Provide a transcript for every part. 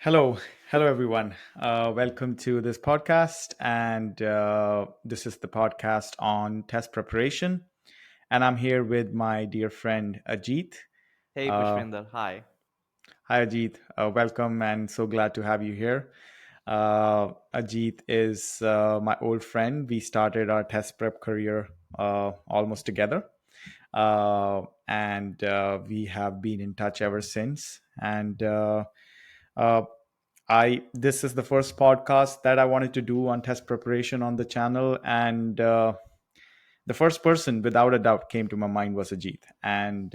Hello, hello everyone. Welcome to this podcast, and this is the podcast on test preparation. And I'm here with my dear friend Ajeeth. Hey Uh, Pushpinder, hi. Hi Ajeeth, welcome, and so glad to have you here. Ajeeth is my old friend. We started our test prep career almost together, and we have been in touch ever since. And uh, I this is the first podcast that I wanted to do on test preparation on the channel, and the first person, without a doubt, came to my mind was Ajit. And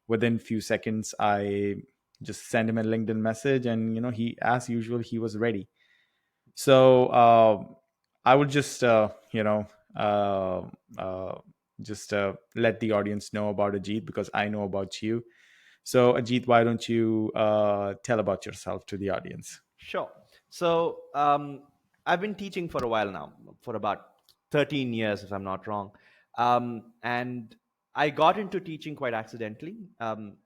within few seconds, I just sent him a LinkedIn message, and he, as usual, he was ready. So I would just uh, uh, let the audience know about Ajit because I know about you. So Ajit, why don't you tell about yourself to the audience? Sure. I've been teaching for a while now, for about 13 years, if I'm not wrong. And I got into teaching quite accidentally,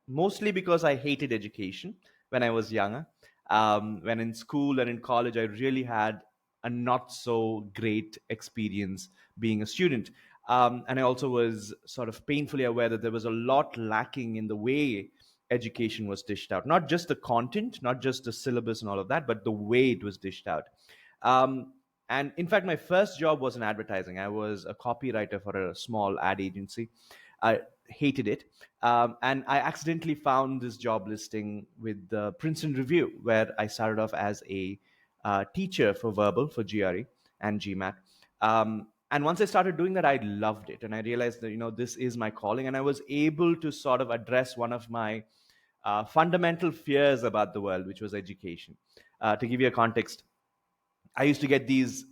mostly because I hated education when I was younger. When in school and in college, I really had a not so great experience being a student. And I also was sort of painfully aware that there was a lot lacking in the way education was dished out. Not just the content, not just the syllabus and all of that, but the way it was dished out. Um, and in fact, my first job was in advertising. I was a copywriter for a small ad agency. I hated it. And I accidentally found this job listing with the Princeton Review, where I started off as a teacher for verbal, for GRE and GMAT. And once I started doing that, I loved it. And I realized that, this is my calling. And I was able to sort of address one of my fundamental fears about the world, which was education. To give you a context, I used to get these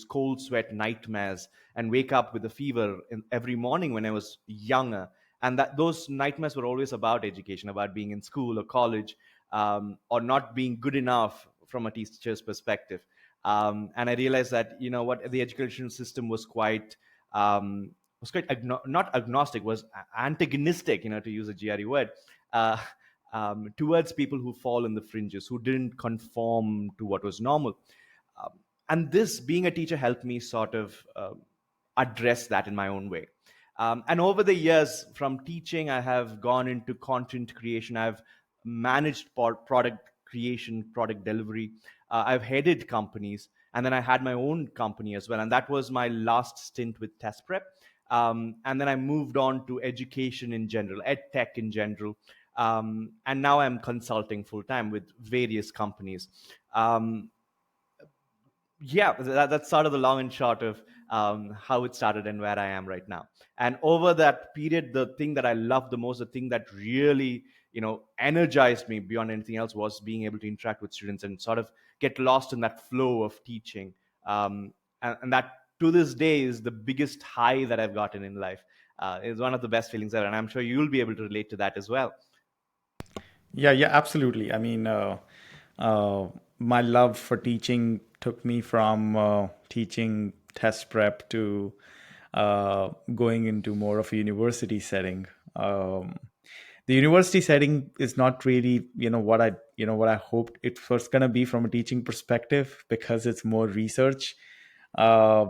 cold sweat nightmares and wake up with a fever every morning when I was younger. And that those nightmares were always about education, about being in school or college, or not being good enough from a teacher's perspective. And I realized that what the education system was quite not agnostic, was antagonistic, to use a GRE word. Uh, Towards people who fall in the fringes, who didn't conform to what was normal. And this, being a teacher, helped me sort of address that in my own way. And over the years, from teaching, I have gone into content creation. I've managed product creation, product delivery. I've headed companies, and then I had my own company as well. And that was my last stint with test prep. And then I moved on to education in general, ed tech in general. And now I'm consulting full time with various companies. Um, yeah, that's sort of the long and short of how it started and where I am right now. And over that period, the thing that I loved the most, the thing that really energized me beyond anything else, was being able to interact with students and sort of get lost in that flow of teaching. And that, to this day, is the biggest high that I've gotten in life. It's one of the best feelings ever, and I'm sure you'll be able to relate to that as well. Yeah, yeah, absolutely. I mean, uh, my love for teaching took me from teaching test prep to going into more of a university setting. The university setting is not really, what I hoped it was gonna be from a teaching perspective because it's more research. Uh,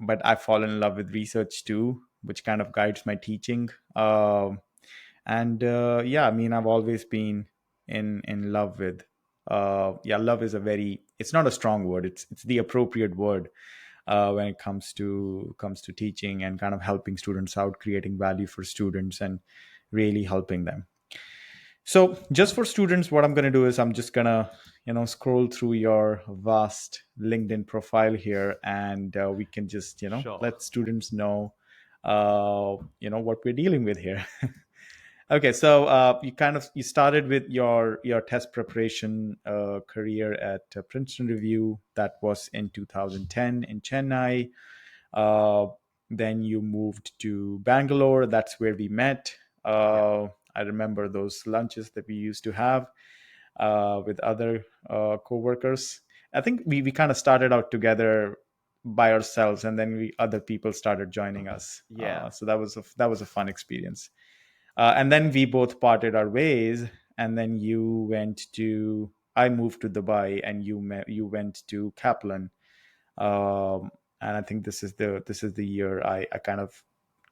but I fall in love with research too, which kind of guides my teaching. And yeah, I mean, I've always been in love with yeah, love is a very, it's not a strong word, it's the appropriate word when it comes to teaching and kind of helping students out, creating value for students and really helping them. So just for students, what I'm going to do is I'm just going to scroll through your vast LinkedIn profile here, and we can just Sure. let students know what we're dealing with here. Okay, so you started with your test preparation career at Princeton Review. That was in 2010 in Chennai. Uh, then you moved to Bangalore. That's where we met. Yeah. I remember those lunches that we used to have with other co-workers. I think we kind of started out together by ourselves, and then other people started joining us. Yeah. So that was a fun experience. And then we both parted our ways, and then you went to I moved to Dubai, and you went to Kaplan. And I think this is the year I kind of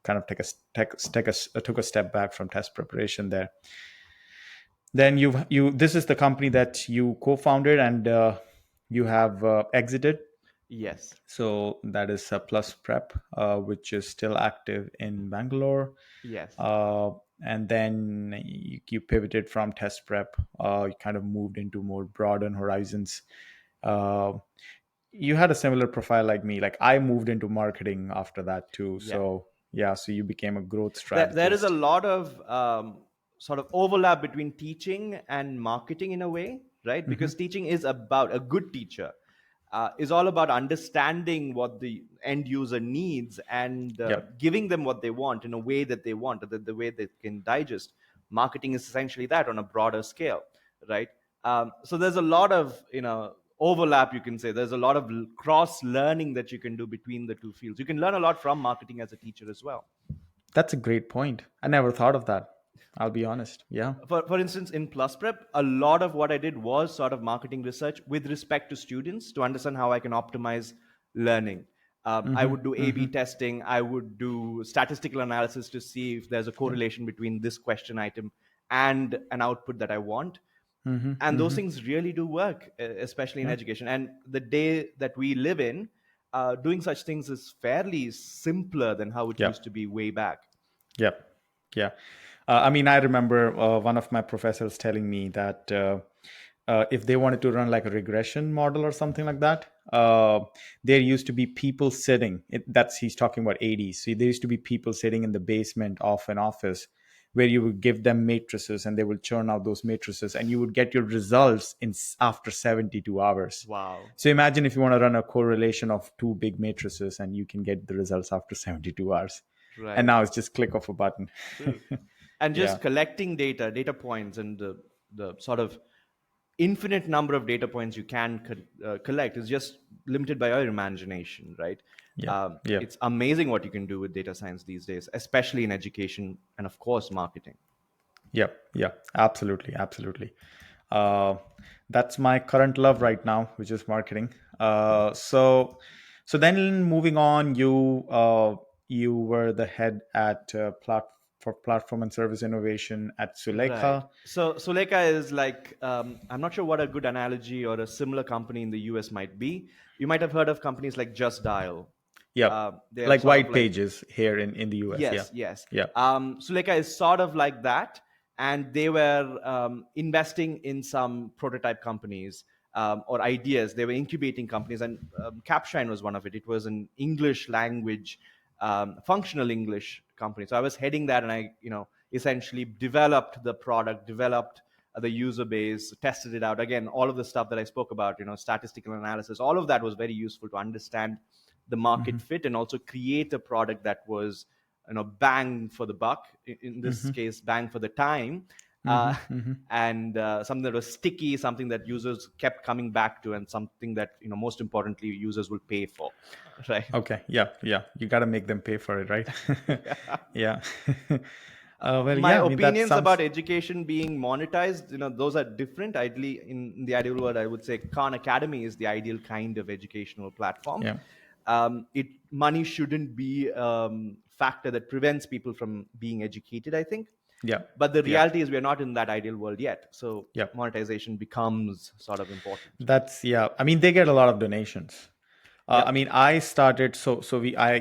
took a step back from test preparation there. Then you this is the company that you co-founded, and you have exited. Yes. So that is Plus Prep, which is still active in Bangalore. Yes. Uh, and then you pivoted from test prep. You kind of moved into more broadened horizons. Uh, you had a similar profile like me. Like, I moved into marketing after that too. Yeah. So yeah, so you became a growth There is a strategist. lot of sort of overlap between teaching and marketing in a way, right? Hmm. Because teaching is about a good teacher is all about understanding what the end user needs and Yeah, giving them what they want in a way that they want, the way they can digest. Marketing is essentially that on a broader scale, right? So there's a lot of overlap. You can say there's a lot of cross learning that you can do between the two fields. You can learn a lot from marketing as a teacher as well. that's a great point. I never thought of that. I'll be honest. Yeah. For instance, in plus prep, a lot of what I did was sort of marketing research with respect to students to understand how I can optimize learning. I Hmm. would do A B Hmm. testing. I would do statistical analysis to see if there's a Yeah. correlation between this question item and an output that I want. Hmm. And those Hmm. things really do work, especially in Yeah. education. And the day that we live in, doing such things is fairly simpler than how it Yeah. used to be way back. Yep. Yeah. I mean, I remember one of my professors telling me that if they wanted to run like a regression model or something like that, there used to be people sitting. That's he's talking about 80s. So there used to be people sitting in the basement of an office where you would give them matrices and they will churn out those matrices, and you would get your results after 72 hours. Wow. So imagine if you want to run a correlation of two big matrices, and you can get the results after 72 hours. And Right. now it's just click of a button. True. And Yeah. just collecting data points, and the sort of infinite number of data points you can collect is just limited by your imagination, right? Yeah. Yeah. It's amazing what you can do with data science these days, especially in education and, of course, marketing. Yeah. Yeah. Absolutely. Absolutely. Uh, that's my current love right now, which is marketing. So then moving on, you were the head at for platform and service innovation at Right. Suleika. So Suleika is like, I'm not sure what a good analogy or a similar company in the US might be. You might have heard of companies like Just Dial. Yep. They're Like sort of white like, pages here in the US. Yeah. yes, yes. Yeah. Suleika is sort of like that, and they were investing in some prototype companies or ideas. They were incubating companies, and Capshine was one of it. It was an English language, functional English company. So I was heading that, and I, essentially developed the product, developed the user base, tested it out. Again, all of the stuff that I spoke about, statistical analysis, all of that was very useful to understand the market Hmm. fit and also create a product that was bang for the buck, in this Hmm. case bang for the time, Hmm. uh, Hmm. and something that was sticky, something that users kept coming back to, and something that most importantly users will pay for. Right. Okay. Yeah. Yeah. You got to make them pay for it, right? Yeah. Yeah. Well, My yeah. I mean, that opinions about sounds. education being monetized, those are different. Ideally, in the ideal world, I would say Khan Academy is the ideal kind of educational platform. Yeah. It Money shouldn't be factor that prevents people from being educated, I think. Yeah. But the Yeah. reality is we're not in that ideal world yet, so Yeah. monetization becomes sort of important. That's yeah. I mean, they get a lot of donations. I Yep. mean, I started so we I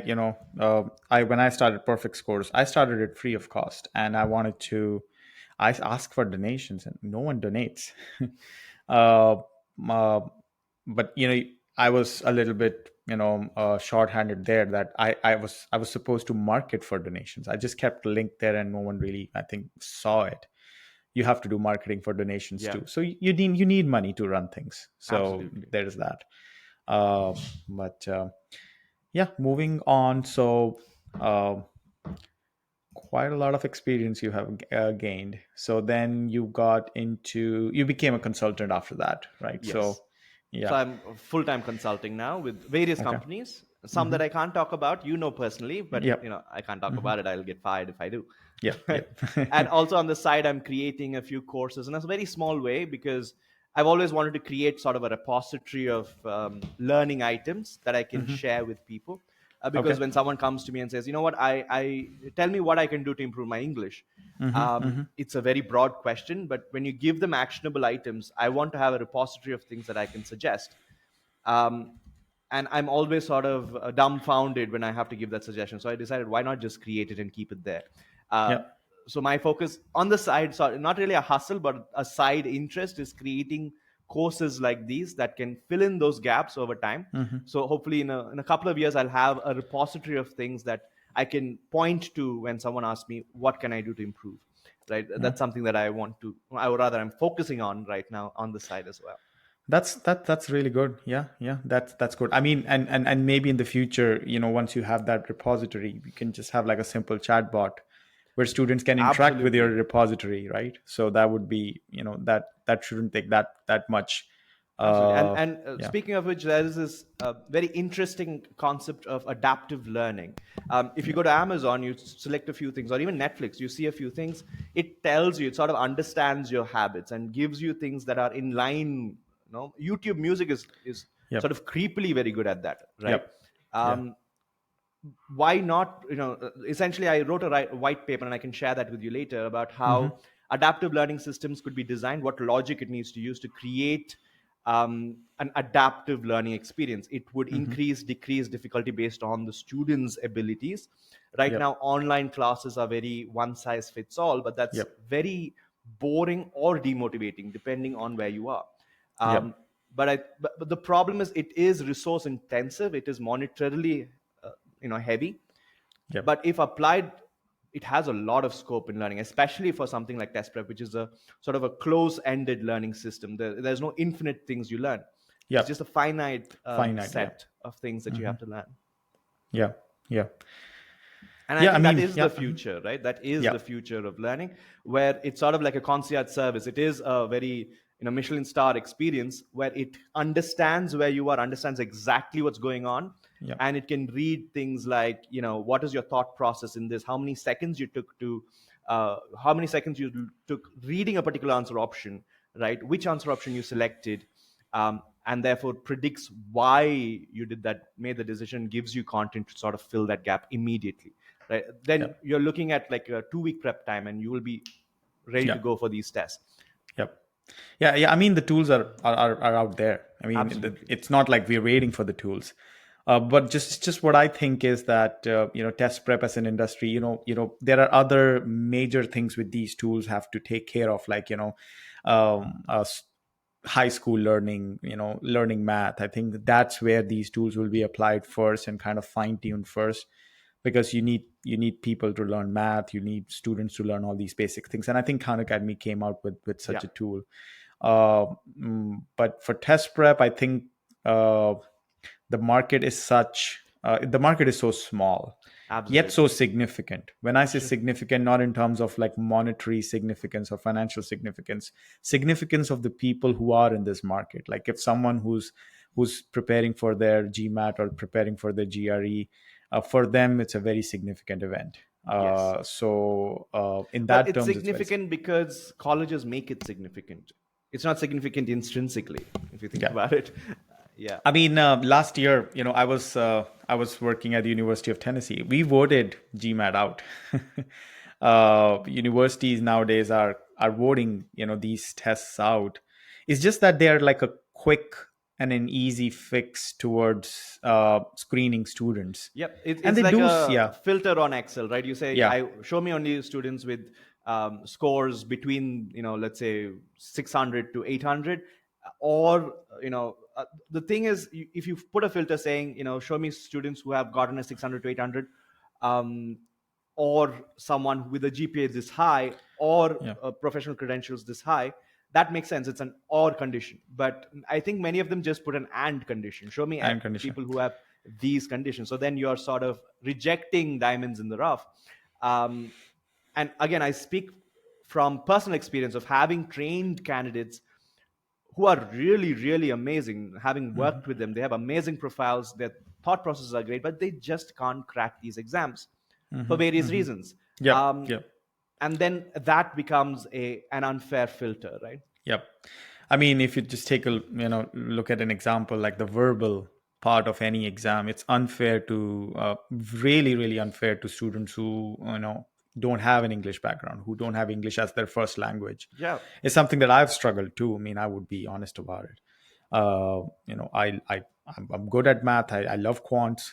I when I started Perfect Scores, I started it free of cost, and I wanted to. I asked for donations, and no one donates. uh, uh, but I was a little bit short-handed there. That I was supposed to market for donations. I just kept a link there, and no one really, I think, saw it. You have to do marketing for donations Yeah. too. So you need money to run things. So Absolutely. there's that. Uh, but yeah, moving on. So uh, quite a lot of experience you have gained. So then you became a consultant after that, right? Yes. So So yeah. I'm full-time consulting now with various Okay. companies. Some Mm-hmm. that I can't talk about, personally, but Yep. I can't talk Mm-hmm. about it. I'll get fired if I do. Yep. Right. Yep. And also on the side, I'm creating a few courses in a very small way because I've always wanted to create sort of a repository of learning items that I can Hmm. share with people. Because Okay. when someone comes to me and says, you know what, I tell me what I can do to improve my English, Hmm. Hmm. it's a very broad question. But when you give them actionable items, I want to have a repository of things that I can suggest. um, and I'm always sort of dumbfounded when I have to give that suggestion. So I decided, why not just create it and keep it there. uh, Yeah. so my focus on the side, so not really a hustle but a side interest, is creating courses like these that can fill in those gaps over time. Hmm. So hopefully in a couple of years I'll have a repository of things that I can point to when someone asks me what can I do to improve, right? Yeah. That's something that I want to, or rather I'm focusing on right now on the side as well. That's really good. Yeah, yeah, that's good. I mean, and maybe in the future, once you have that repository, you can just have like a simple chat bot where students can interact with your Absolutely. repository, right? So that would be, that shouldn't take that much. Absolutely. And Yeah. speaking of which, there is this very interesting concept of adaptive learning. If you Yeah. go to Amazon, you select a few things, or even Netflix, you see a few things. It tells you, it sort of understands your habits and gives you things that are in line. YouTube Music is sort Yep. of creepily very good at that, right? Yep. Yeah. Um, why not, essentially I wrote a white paper, and I can share that with you later, about Hmm. how adaptive learning systems could be designed, what logic it needs to use to create an adaptive learning experience. It would Hmm. increase decrease difficulty based on the students abilities. Right Yep. now online classes are very one size fits all, but that's Yep. very boring or demotivating depending on where you are. Yep. um, but the problem is, it is resource intensive, it is monetarily heavy. Yep. But if applied, it has a lot of scope in learning, especially for something like test prep, which is a sort of a close-ended learning system. There's no infinite things you learn. It's just Yep. a finite Finite. Yeah. set of things that you Hmm. have to learn. Yeah. Yeah. And I Yeah. I think that mean, is yeah. the Mhm. future, right? That is Yeah. the future of learning, where it's sort of like a concierge service. It is a very Michelin star experience, where it understands where you are, understands exactly what's going on, Yeah. and it can read things like, what is your thought process in this, how many seconds you took reading a particular answer option, right? Which answer option you selected, and therefore predicts why you did that, made the decision, gives you content to sort of fill that gap immediately, right? Then Yep. you're looking at like a 2 week prep time, and you will be ready to Yep. go for these tests. Yep. Yeah, yeah. I mean, the tools are out there. I mean, Absolutely. it's not like we're waiting for the tools. But just what I think is that test prep as an industry, there are other major things with these tools have to take care of, like um, uh, s- high school learning, learning math. I think that's where these tools will be applied first and kind of fine tuned first, because you need people to learn math, you need students to learn all these basic things, and I think Khan Academy came out with Yeah, such a tool. uh, but for test prep, I think uh, the market is so small yet so absolutely. significant. When I say Sure. significant, not in terms of like monetary significance or financial significance of the people who are in this market. Like if someone who's preparing for their GMAT or preparing for their GRE, for them it's a very significant event. Yes. In Well, that it's terms, it's very significant because colleges make it significant. It's not significant intrinsically, if you think yeah. about it. Yeah. I mean, last year, I was working at the University of Tennessee. We voted GMAT out. Universities nowadays are voting, these tests out. It's just that they're like a quick and an easy fix towards screening students, Yep, and it's they like do. a Yeah, filter on Excel, right? You say, yeah, I show me only students with scores between, let's say 600 to 800, or the thing is, if you put a filter saying, show me students who have gotten a 600 to 800, um, or someone with a GPA this high, or yeah. professional credentials this high, that makes sense. It's an or condition. But I think many of them just put an and condition. Show me And condition. people who have these conditions. So then you're sort of rejecting diamonds in the rough. Um, and again, I speak from personal experience of having trained candidates who are really, really amazing. Having Hmm. worked with them, they have amazing profiles. Their thought processes are great, but they just can't crack these exams for Hmm. various Hmm. reasons. Yep, Um, yep. and then that becomes an unfair filter, right? Yep. I mean, if you just take a look at an example like the verbal part of any exam, it's unfair to really really unfair to students who don't have an English background, who don't have English as their first language. Yeah. It's something that I've struggled too. I mean, I would be honest about it. I'm good at math. I love quants,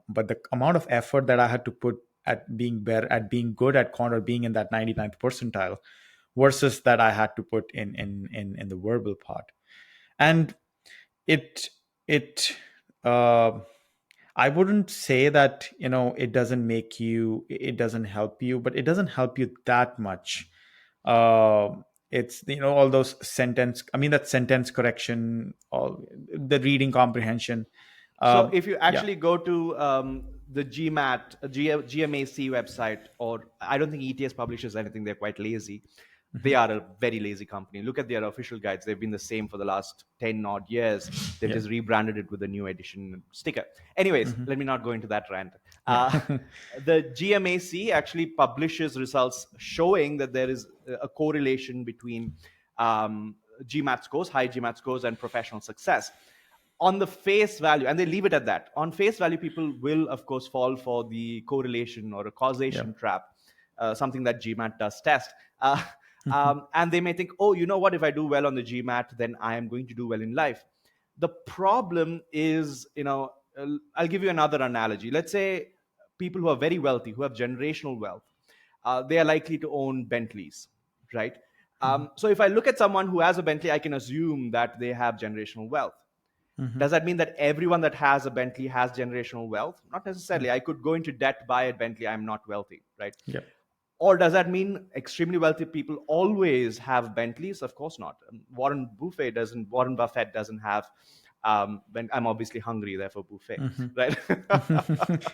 but the amount of effort that I had to put at being better, at being good at quant, or being in that 99th percentile, versus that I had to put in the verbal part. And it it uh, I wouldn't say that it doesn't make you, it doesn't help you, but it doesn't help you that much. uh, it's all those sentence, I mean, that sentence correction, all the reading comprehension. So um, if you yeah. actually go to the GMAT, GMAC website, or I don't think ETS publishes anything, they're quite lazy. They Hmm. are a very lazy company. Look at their official guides. They've been the same for the last 10 odd years. They've Yeah. just rebranded it with a new edition sticker. Anyways, Hmm. let me not go into that rant. Yeah. The GMAC actually publishes results showing that there is a correlation between GMAT scores, high GMAT scores, and professional success on the face value, and they leave it at that. On face value, people will, of course, fall for the correlation or a Yeah. causation trap, something that GMAT does test. Hmm. And they may think, oh, you know what? If I do well on the GMAT, then I am going to do well in life. The problem is, I'll give you another analogy. Let's say people who are very wealthy, who have generational wealth, they are likely to own Bentleys, right? Hmm. So if I look at someone who has a Bentley, I can assume that they have generational wealth. Hmm. Does that mean that everyone that has a Bentley has generational wealth? Not necessarily. I could go into debt, buy a Bentley. I'm not wealthy, right? Yeah. Or does that mean extremely wealthy people always have Bentleys? Of course not. Warren Buffett doesn't have. I'm obviously hungry, therefore buffet, Hmm. right?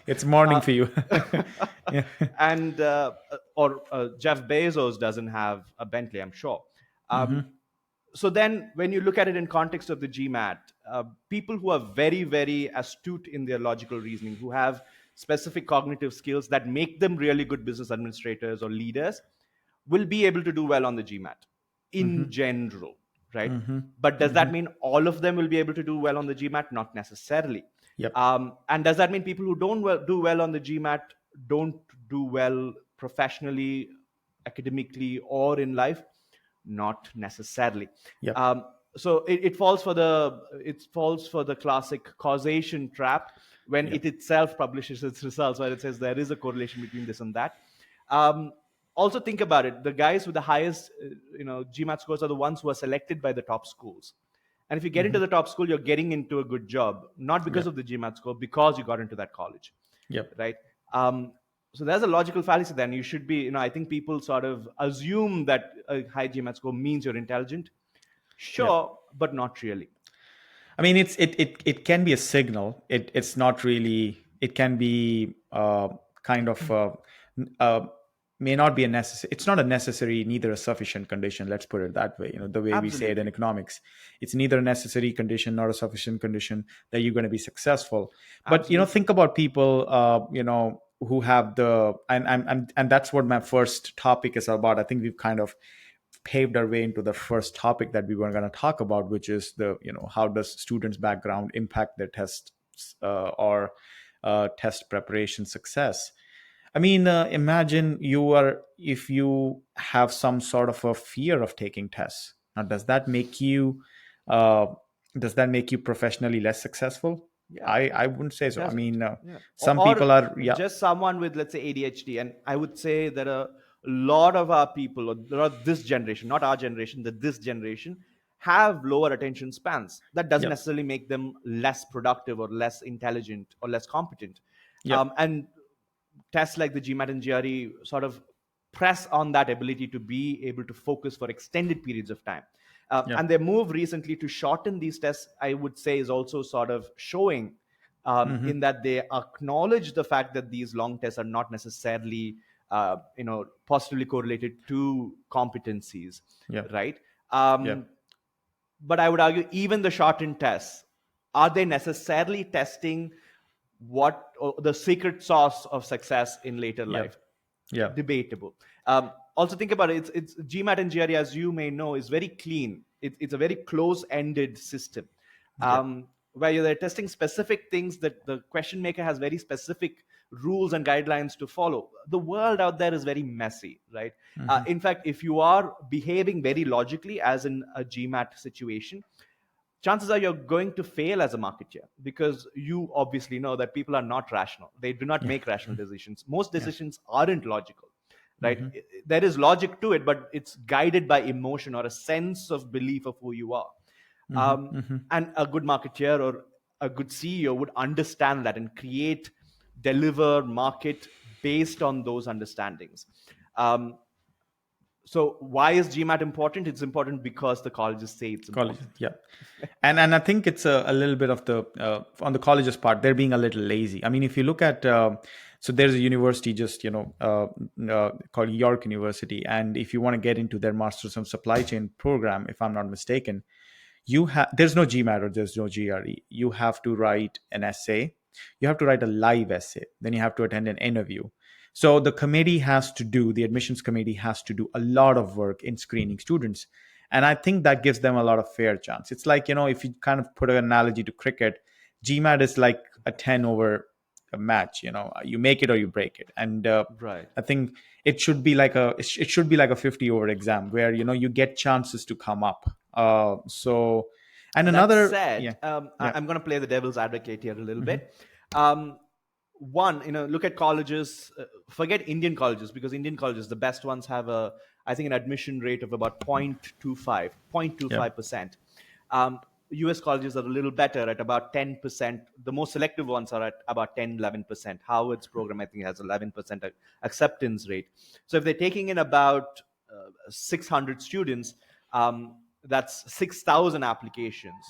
It's morning uh, for you. Yeah. and or Jeff Bezos doesn't have a Bentley, I'm sure. Um, Hmm. so then when you look at it in context of the GMAT, people who are very very astute in their logical reasoning, who have specific cognitive skills that make them really good business administrators or leaders, will be able to do well on the GMAT in Hmm. general, right? Hmm. But does that Hmm. mean all of them will be able to do well on the GMAT? Not necessarily. Yep. And does that mean people who don't do well on the GMAT don't do well professionally, academically, or in life? Not necessarily. Yep. Um, so it falls for the classic causation trap when Yep. it itself publishes its results, where it says there is a correlation between this and that. Um, Also think about it: the guys with the highest, GMAT scores are the ones who are selected by the top schools. And if you get into Hmm. the top school, you're getting into a good job, not because Yep. of the GMAT score, because you got into that college, Yep. right? So there's a logical fallacy. Then you should be, I think people sort of assume that a high GMAT score means you're intelligent. Yep. Sure, but not really. I mean, it can be a signal. It's not really. It can be kind of uh, may not be a necessary. It's not a necessary, neither a sufficient condition. Let's put it that way. The way we say it in Absolutely. economics, it's neither a necessary condition nor a sufficient condition that you're going to be successful. But Absolutely. think about people. Who have the, and that's what my first topic is about. I think we've kind of paved our way into the first topic that we were going to talk about, which is the how does students' background impact their tests or test preparation success. I mean, imagine if you have some sort of a fear of taking tests. Now, uh, does that make you professionally less successful? Yeah. I wouldn't say It so. I doesn't. mean, Yeah. some Or people are, yeah. just someone with, let's say, ADHD. And I would say that a lot of our people, or a lot of this generation, not our generation, that this generation, have lower attention spans. That doesn't Yep. necessarily make them less productive or less intelligent or less competent. Yep. And tests like the GMAT and GRE sort of press on that ability to be able to focus for extended periods of time. And Yep. their move recently to shorten these tests, I would say, is also sort of showing, Hmm. in that they acknowledge the fact that these long tests are not necessarily, positively correlated to competencies, Yep. right? Yep. But I would argue even the shortened tests, are they necessarily testing what or the secret sauce of success in later Yep. life? Yep. Debatable. Also think about it. It's GMAT and GRE, as you may know, is very clean. It's a very close-ended system, Yep. where they're testing specific things that the question maker has very specific rules and guidelines to follow. The world out there is very messy, right? Hmm. In fact, if you are behaving very logically, as in a GMAT situation, chances are you're going to fail as a marketeer, because you obviously know that people are not rational. They do not Yeah. make rational decisions. Most Yeah. decisions aren't logical, right? Hmm. There is logic to it, but it's guided by emotion or a sense of belief of who you are. Hmm. um, Hmm. and a good marketeer or a good CEO would understand that and create, deliver, market based on those understandings. um, so why is GMAT important? It's important because the colleges say it's Colleges. important. Yeah. And I think it's a little bit of the on the colleges part, they're being a little lazy. I mean, if you look at so there's a university just called York University, and if you want to get into their Masters of Supply Chain program, if I'm not mistaken, you have there's no GMAT or there's no GRE. You have to write an essay. You have to write a live essay. Then you have to attend an interview. So the admissions committee has to do a lot of work in screening students. And I think that gives them a lot of fair chance. It's like, if you kind of put an analogy to cricket, GMAT is like a 10 over a match. You make it or you break it. And Right. I think it should be like a 50 over exam where you get chances to come up. So, and That another, yeah, said, yeah, I'm going to play the devil's advocate here a little hmm, bit. Um, One, look at colleges. Forget Indian colleges, because Indian colleges, the best ones, have I think, an admission rate of about 0.25, yeah, 0.25%. Um, US colleges are a little better at about 10%. The most selective ones are at about 10, 11%. Harvard's program, I think, has 11% acceptance rate. So if they're taking in about 600 students, that's 6,000 applications.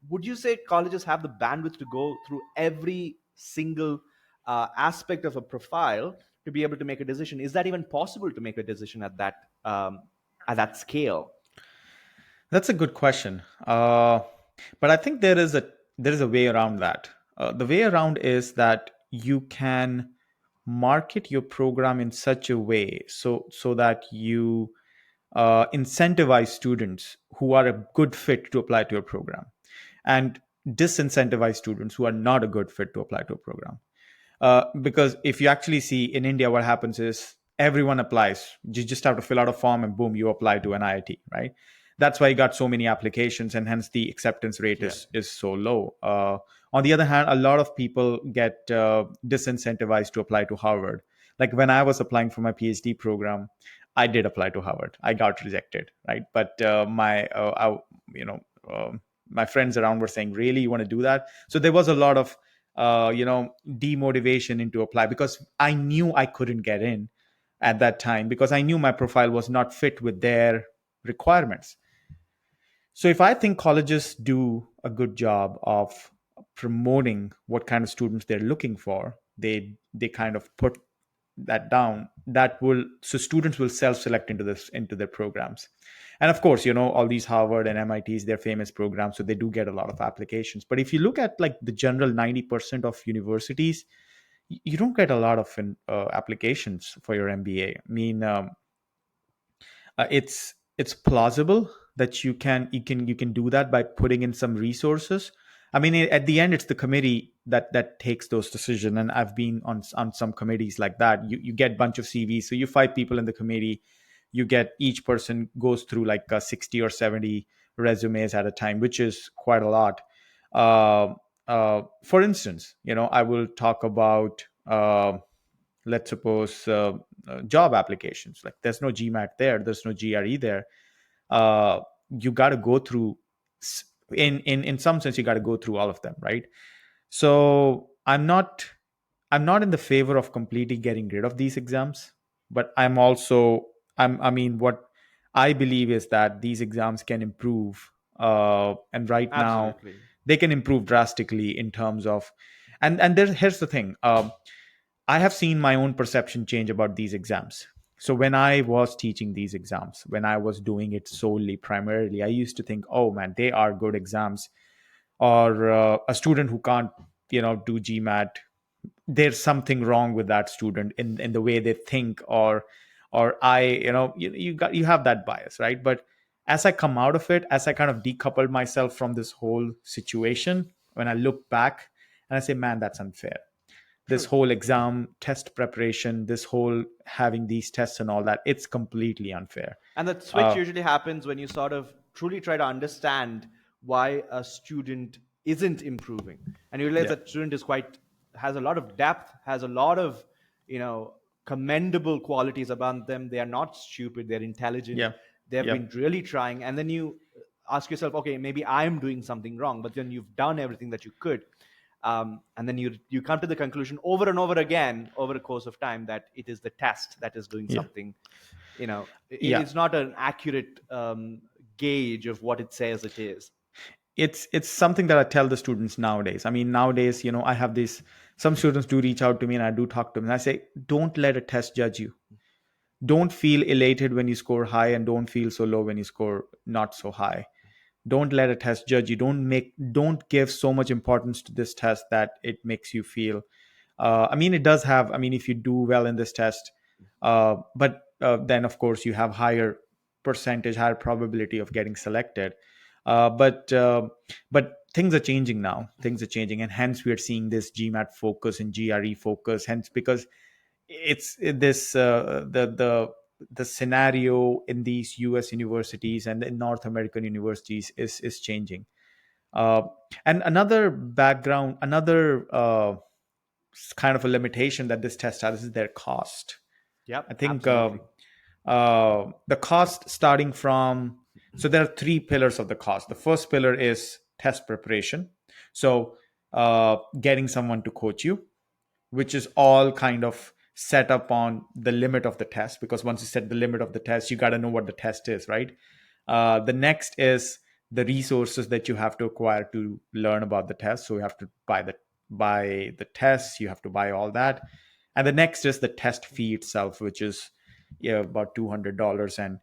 Would you say colleges have the bandwidth to go through every single aspect of a profile to be able to make a decision? Is that even possible to make a decision at that scale? that's a good question. But I think there is a way around that. The way around is that you can market your program in such a way so that you incentivize students who are a good fit to apply to your program, and disincentivize students who are not a good fit to apply to a program. Because if you actually see in India, what happens is everyone applies. You just have to fill out a form and boom, you apply to an IIT, right? That's why you got so many applications, and hence the acceptance rate Yeah. is so low. On the other hand, a lot of people get disincentivized to apply to Harvard. Like when I was applying for my PhD program, I did apply to Harvard. I got rejected, right? But you know, my friends around were saying, "Really, you want to do that?" So there was a lot of demotivation into apply, because I knew I couldn't get in at that time, because I knew my profile was not fit with their requirements. So if I think colleges do a good job of promoting what kind of students they're looking for, they kind of put that down, that will so students will self-select into their programs. And of course, all these Harvard and MITs, they're famous programs, so they do get a lot of applications. But if you look at like the general 90% of universities, you don't get a lot of applications for your MBA. I mean, it's plausible that you can do that by putting in some resources. I mean, at the end, it's the committee that takes those decisions, and I've been on some committees like that. You get a bunch of CVs, so you 5 people in the committee. You get each person goes through like 60 or 70 resumes at a time, which is quite a lot. uh, for instance, I will talk about let's suppose job applications. Like there's no GMAT there, there's no GRE there. You got to go through in some sense, you got to go through all of them, right? So I'm not in the favor of completely getting rid of these exams, but I mean, what I believe is that these exams can improve, and right now Absolutely. they can improve drastically in terms of, and here's the thing. I have seen my own perception change about these exams. So when I was teaching these exams, when I was doing it solely primarily, I used to think, oh man, they are good exams. Or a student who can't, do GMAT, there's something wrong with that student in the way they think, or I, you have that bias, right? But As I come out of it, as I kind of decoupled myself from this whole situation, when I look back and I say, man, that's unfair. This True. whole exam test preparation, this whole having these tests and all that, it's completely unfair. And that switch uh, usually happens when you sort of truly try to understand why a student isn't improving, and you realize yeah, that student is quite has a lot of depth, has a lot of you know commendable qualities about them. They are not stupid. They're intelligent. yeah, They have yeah, been really trying, and then you ask yourself, okay, maybe I'm doing something wrong, but then you've done everything that you could. And then you come to the conclusion over and over again over a course of time that it is the test that is doing yeah, something. You know, yeah. it's not an accurate gauge of what it says it is. It's something that I tell the students nowadays. I mean, nowadays, I have these, some students do reach out to me and I do talk to them and I say, don't let a test judge you. Don't feel elated when you score high and don't feel so low when you score not so high. Don't let a test judge you. Don't give so much importance to this test that it makes you feel, I mean, it does have, I mean, if you do well in this test, but then of course you have higher percentage, higher probability of getting selected. But things are changing now. Things are changing, and hence we are seeing this GMAT focus and GRE focus. Hence, because it's this the scenario in these US universities and in North American universities is changing. Uh, and another background, another kind of a limitation that this test has is their cost. I Yep, think absolutely. the cost starting from, so there are three pillars of the cost. The first pillar is test preparation. So getting someone to coach you, which is all kind of set up on the limit of the test, because once you set the limit of the test, you got to know what the test is, right? The next is the resources that you have to acquire to learn about the test. So you have to buy the tests, you have to buy all that. And the next is the test fee itself, which is, yeah, about $200, and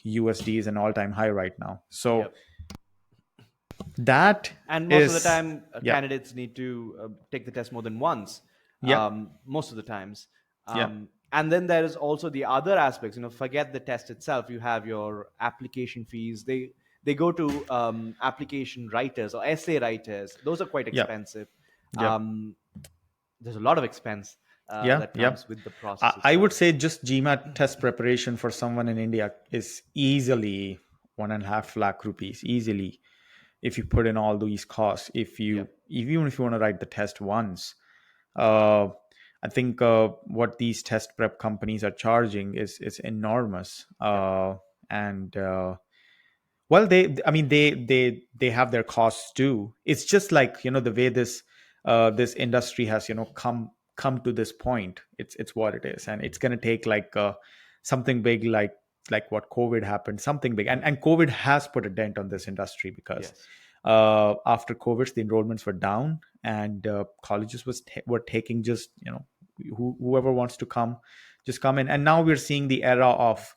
USD is an all-time high right now. So Yep. that And most of the is, time, yeah, candidates need to take the test more than once. yeah, Most of the times. yeah, And then there is also the other aspects. Forget the test itself. You have your application fees. They go to application writers or essay writers. Those are quite yeah, expensive. yeah. Um, there's a lot of expense Yeah, that yeah. comes with the process I would itself. say just GMAT test preparation for someone in India is easily 1.5 lakh rupees, easily, if you put in all these costs. Yep. Even if you want to write the test once, uh, I think what these test prep companies are charging is enormous. Yep. And well, I mean, they have their costs too. It's just like, the way this industry has, come to this point. It's what it is, and it's going to take like something big, like what COVID happened, something big, and COVID has put a dent on this industry, because Yes. after COVID, the enrollments were down, and colleges were taking just, whoever wants to come, just come in. And now we're seeing the era of,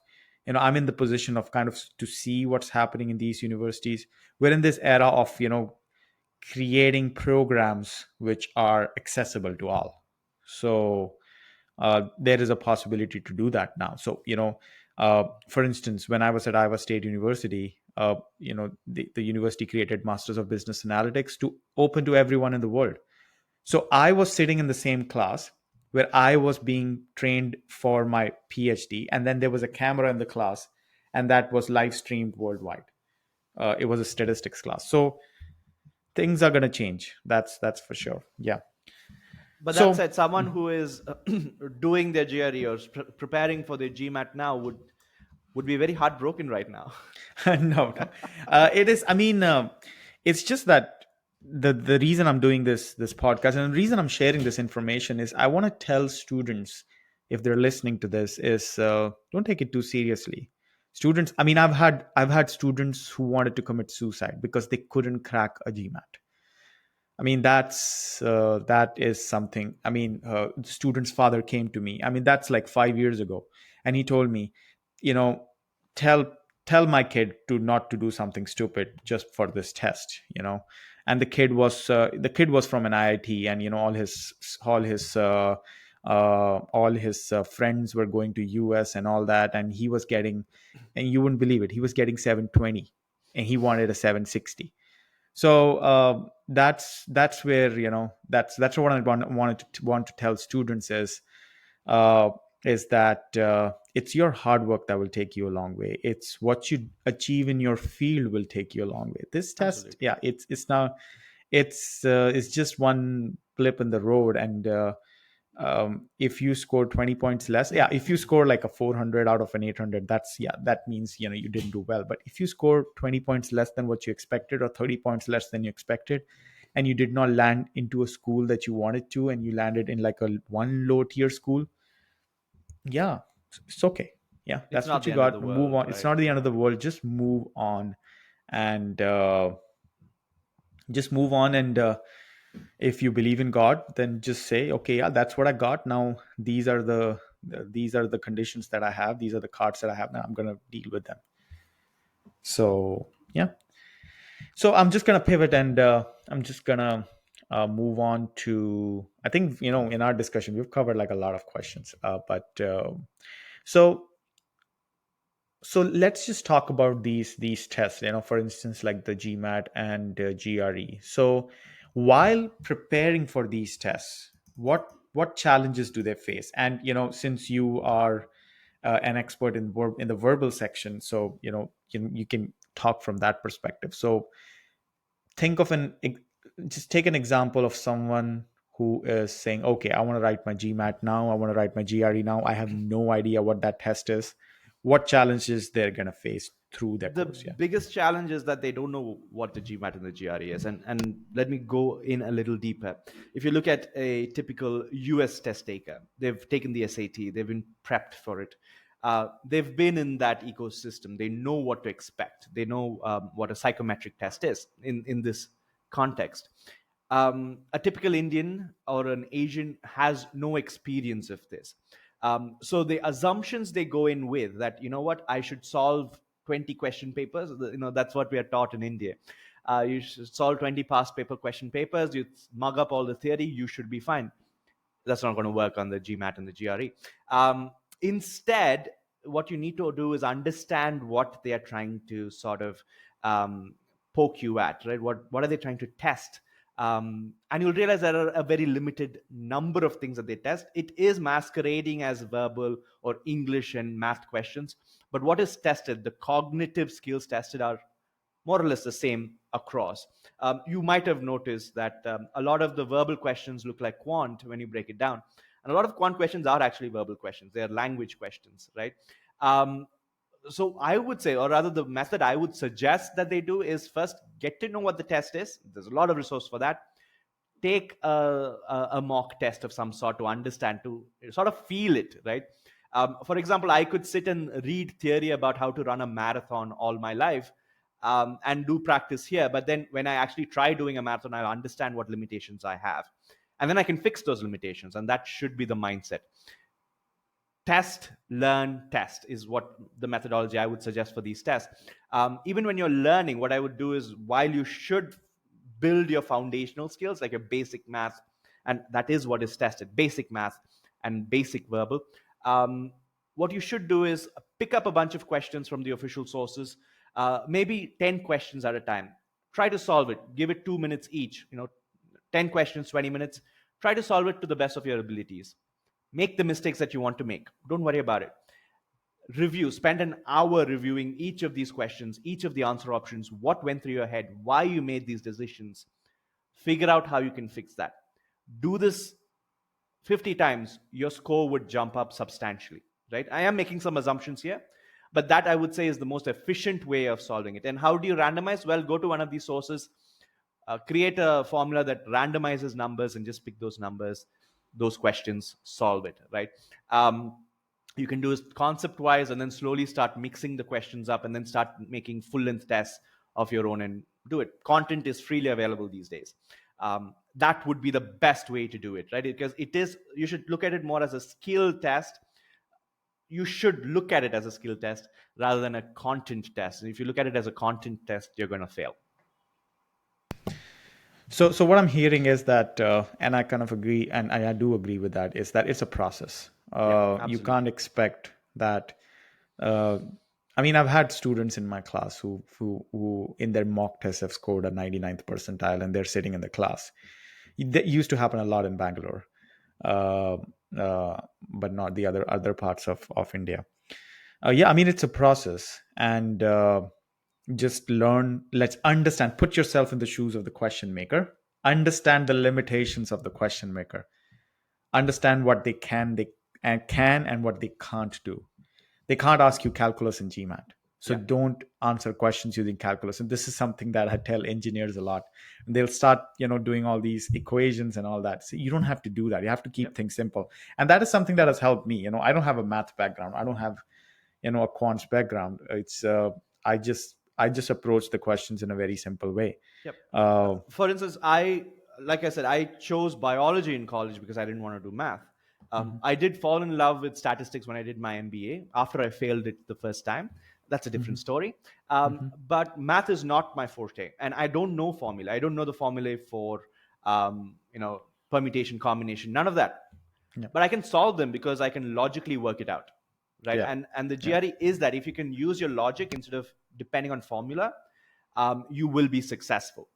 I'm in the position of kind of to see what's happening in these universities. We're in this era of, creating programs which are accessible to all. So there is a possibility to do that now. So, for instance, when I was at Iowa State University, the university created Masters of Business Analytics to open to everyone in the world. So I was sitting in the same class where I was being trained for my PhD, and then there was a camera in the class, and that was live streamed worldwide. It was a statistics class. So things are going to change. That's for sure. Yeah. But that So said, someone who is doing their GRE or preparing for their GMAT now would be very heartbroken right now. no. It is. I mean, it's just that the reason I'm doing this podcast, and the reason I'm sharing this information, is I want to tell students, if they're listening to this, is don't take it too seriously. Students. I mean, I've had students who wanted to commit suicide because they couldn't crack a GMAT. I mean, that is something. I mean, the student's father came to me. I mean, that's like 5 years ago, and he told me, you know, tell tell my kid to not to do something stupid just for this test. And the kid was from an IIT, and all his All his friends were going to US and all that, and he was getting, and you wouldn't believe it, he was getting 720 and he wanted a 760. So that's where, that's what I want to tell students uh, is that it's your hard work that will take you a long way. It's what you achieve in your field will take you a long way. This test, Absolutely. yeah, it's now, it's just one blip in the road. And if you score 20 points less, yeah, if you score like a 400 out of an 800, that's, yeah, that means, you didn't do well. But if you score 20 points less than what you expected, or 30 points less than you expected, and you did not land into a school that you wanted to, and you landed in like a one low tier school, yeah, it's okay. Yeah, It's that's not what the you end of the got. Move world, on. It's right? not the end of Yeah. the world. Just move on. And just move on. And if you believe in God, then just say, okay, yeah, that's what I got. Now these are the conditions that I have. These are the cards that I have. Now I'm going to deal with them. So yeah. So I'm just going to pivot, and I'm just going to move on to, I think, in our discussion we've covered like a lot of questions, but so so let's just talk about these tests, for instance, like the GMAT and GRE. So while preparing for these tests, what challenges do they face? And since you are an expert in the verbal section, so you can talk from that perspective. So think of just take an example of someone who is saying, okay, I want to write my GMAT now, I want to write my GRE now, I have no idea what that test is. What challenges they're going to face through their The course? Yeah. biggest challenge is that they don't know what the GMAT and the GRE is. And let me go in a little deeper. If you look at a typical US test taker, they've taken the SAT, they've been prepped for it. They've been in that ecosystem. They know what to expect. They know what a psychometric test is in this context. A typical Indian or an Asian has no experience of this. So the assumptions they go in with, that what, I should solve 20 question papers. That's what we are taught in India. You should solve 20 past paper question papers. You mug up all the theory. You should be fine. That's not going to work on the GMAT and the GRE. Instead, what you need to do is understand what they are trying to sort of um, poke you at, right? What are they trying to test? And you'll realize there are a very limited number of things that they test. It is masquerading as verbal or English and math questions, but what is tested, the cognitive skills tested, are more or less the same across. You might have noticed that a lot of the verbal questions look like quant when you break it down. And a lot of quant questions are actually verbal questions. They are language questions, right? Um, so I would say, or rather, the method I would suggest that they do is first get to know what the test is. There's a lot of resource for that. Take a mock test of some sort to understand, to sort of feel it, right? For example, I could sit and read theory about how to run a marathon all my life, and do practice here. But then when I actually try doing a marathon, I understand what limitations I have. And then I can fix those limitations. And that should be the mindset. Test, learn, test is what the methodology I would suggest for these tests. Even when you're learning, what I would do is, while you should build your foundational skills like your basic math, and that is what is tested, basic math and basic verbal. um, what you should do is pick up a bunch of questions from the official sources, maybe 10 questions at a time. Try to solve it, give it 2 minutes each, 10 questions, 20 minutes. Try to solve it to the best of your abilities. Make the mistakes that you want to make, don't worry about it. Review, spend an hour reviewing each of these questions, each of the answer options, what went through your head, why you made these decisions. Figure out how you can fix that. Do this 50 times, your score would jump up substantially, right? I am making some assumptions here, but that I would say is the most efficient way of solving it. And how do you randomize? Well, go to one of these sources, create a formula that randomizes numbers, and just pick those numbers, those questions, solve it, right? You can do it concept wise, and then slowly start mixing the questions up, and then start making full length tests of your own and do it. Content is freely available these days. That would be the best way to do it, right? Because it is, you should look at it more as a skill test. You should look at it as a skill test rather than a content test. And if you look at it as a content test, you're going to fail. So what I'm hearing is that, and I kind of agree, and I do agree with that, is that it's a process. Yeah, You absolutely. can't expect that. Uh, I mean, I've had students in my class who in their mock tests have scored a 99th percentile, and they're sitting in the class. That used to happen a lot in Bangalore, uh, but not the other parts of India. Yeah, I mean, it's a process, and just learn. Let's understand. Put yourself in the shoes of the question maker. Understand the limitations of the question maker. Understand what they can and what they can't do. They can't ask you calculus and GMAT. So Yeah, don't answer questions using calculus. And this is something that I tell engineers a lot. And they'll start, doing all these equations and all that. So you don't have to do that. You have to yep, keep things simple. And that is something that has helped me. I don't have a math background. I don't have, a quants background. I just approach the questions in a very simple way. yep. Uh, For instance, like I said, I chose biology in college because I didn't want to do math. mhm, I did fall in love with statistics when I did my MBA after I failed it the first time. That's a different mhm, story. mhm. But math is not my forte, and I don't know formula. I don't know the formulae for permutation, combination, none of that. Yeah, But I can solve them because I can logically work it out, right? yeah, And the yeah. GRE is that if you can use your logic instead of depending on formula, you will be successful.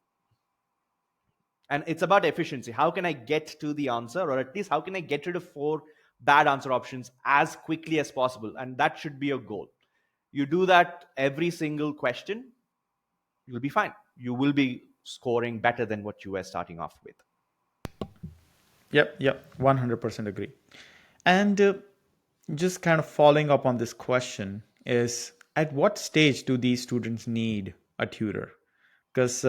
And it's about efficiency. How can I get to the answer, or at least how can I get rid of four bad answer options as quickly as possible? And that should be your goal. You do that every single question, you'll be fine. You will be scoring better than what you were starting off with. Yep, yep, 100% agree. And just kind of following up on this question is, at what stage do these students need a tutor? Because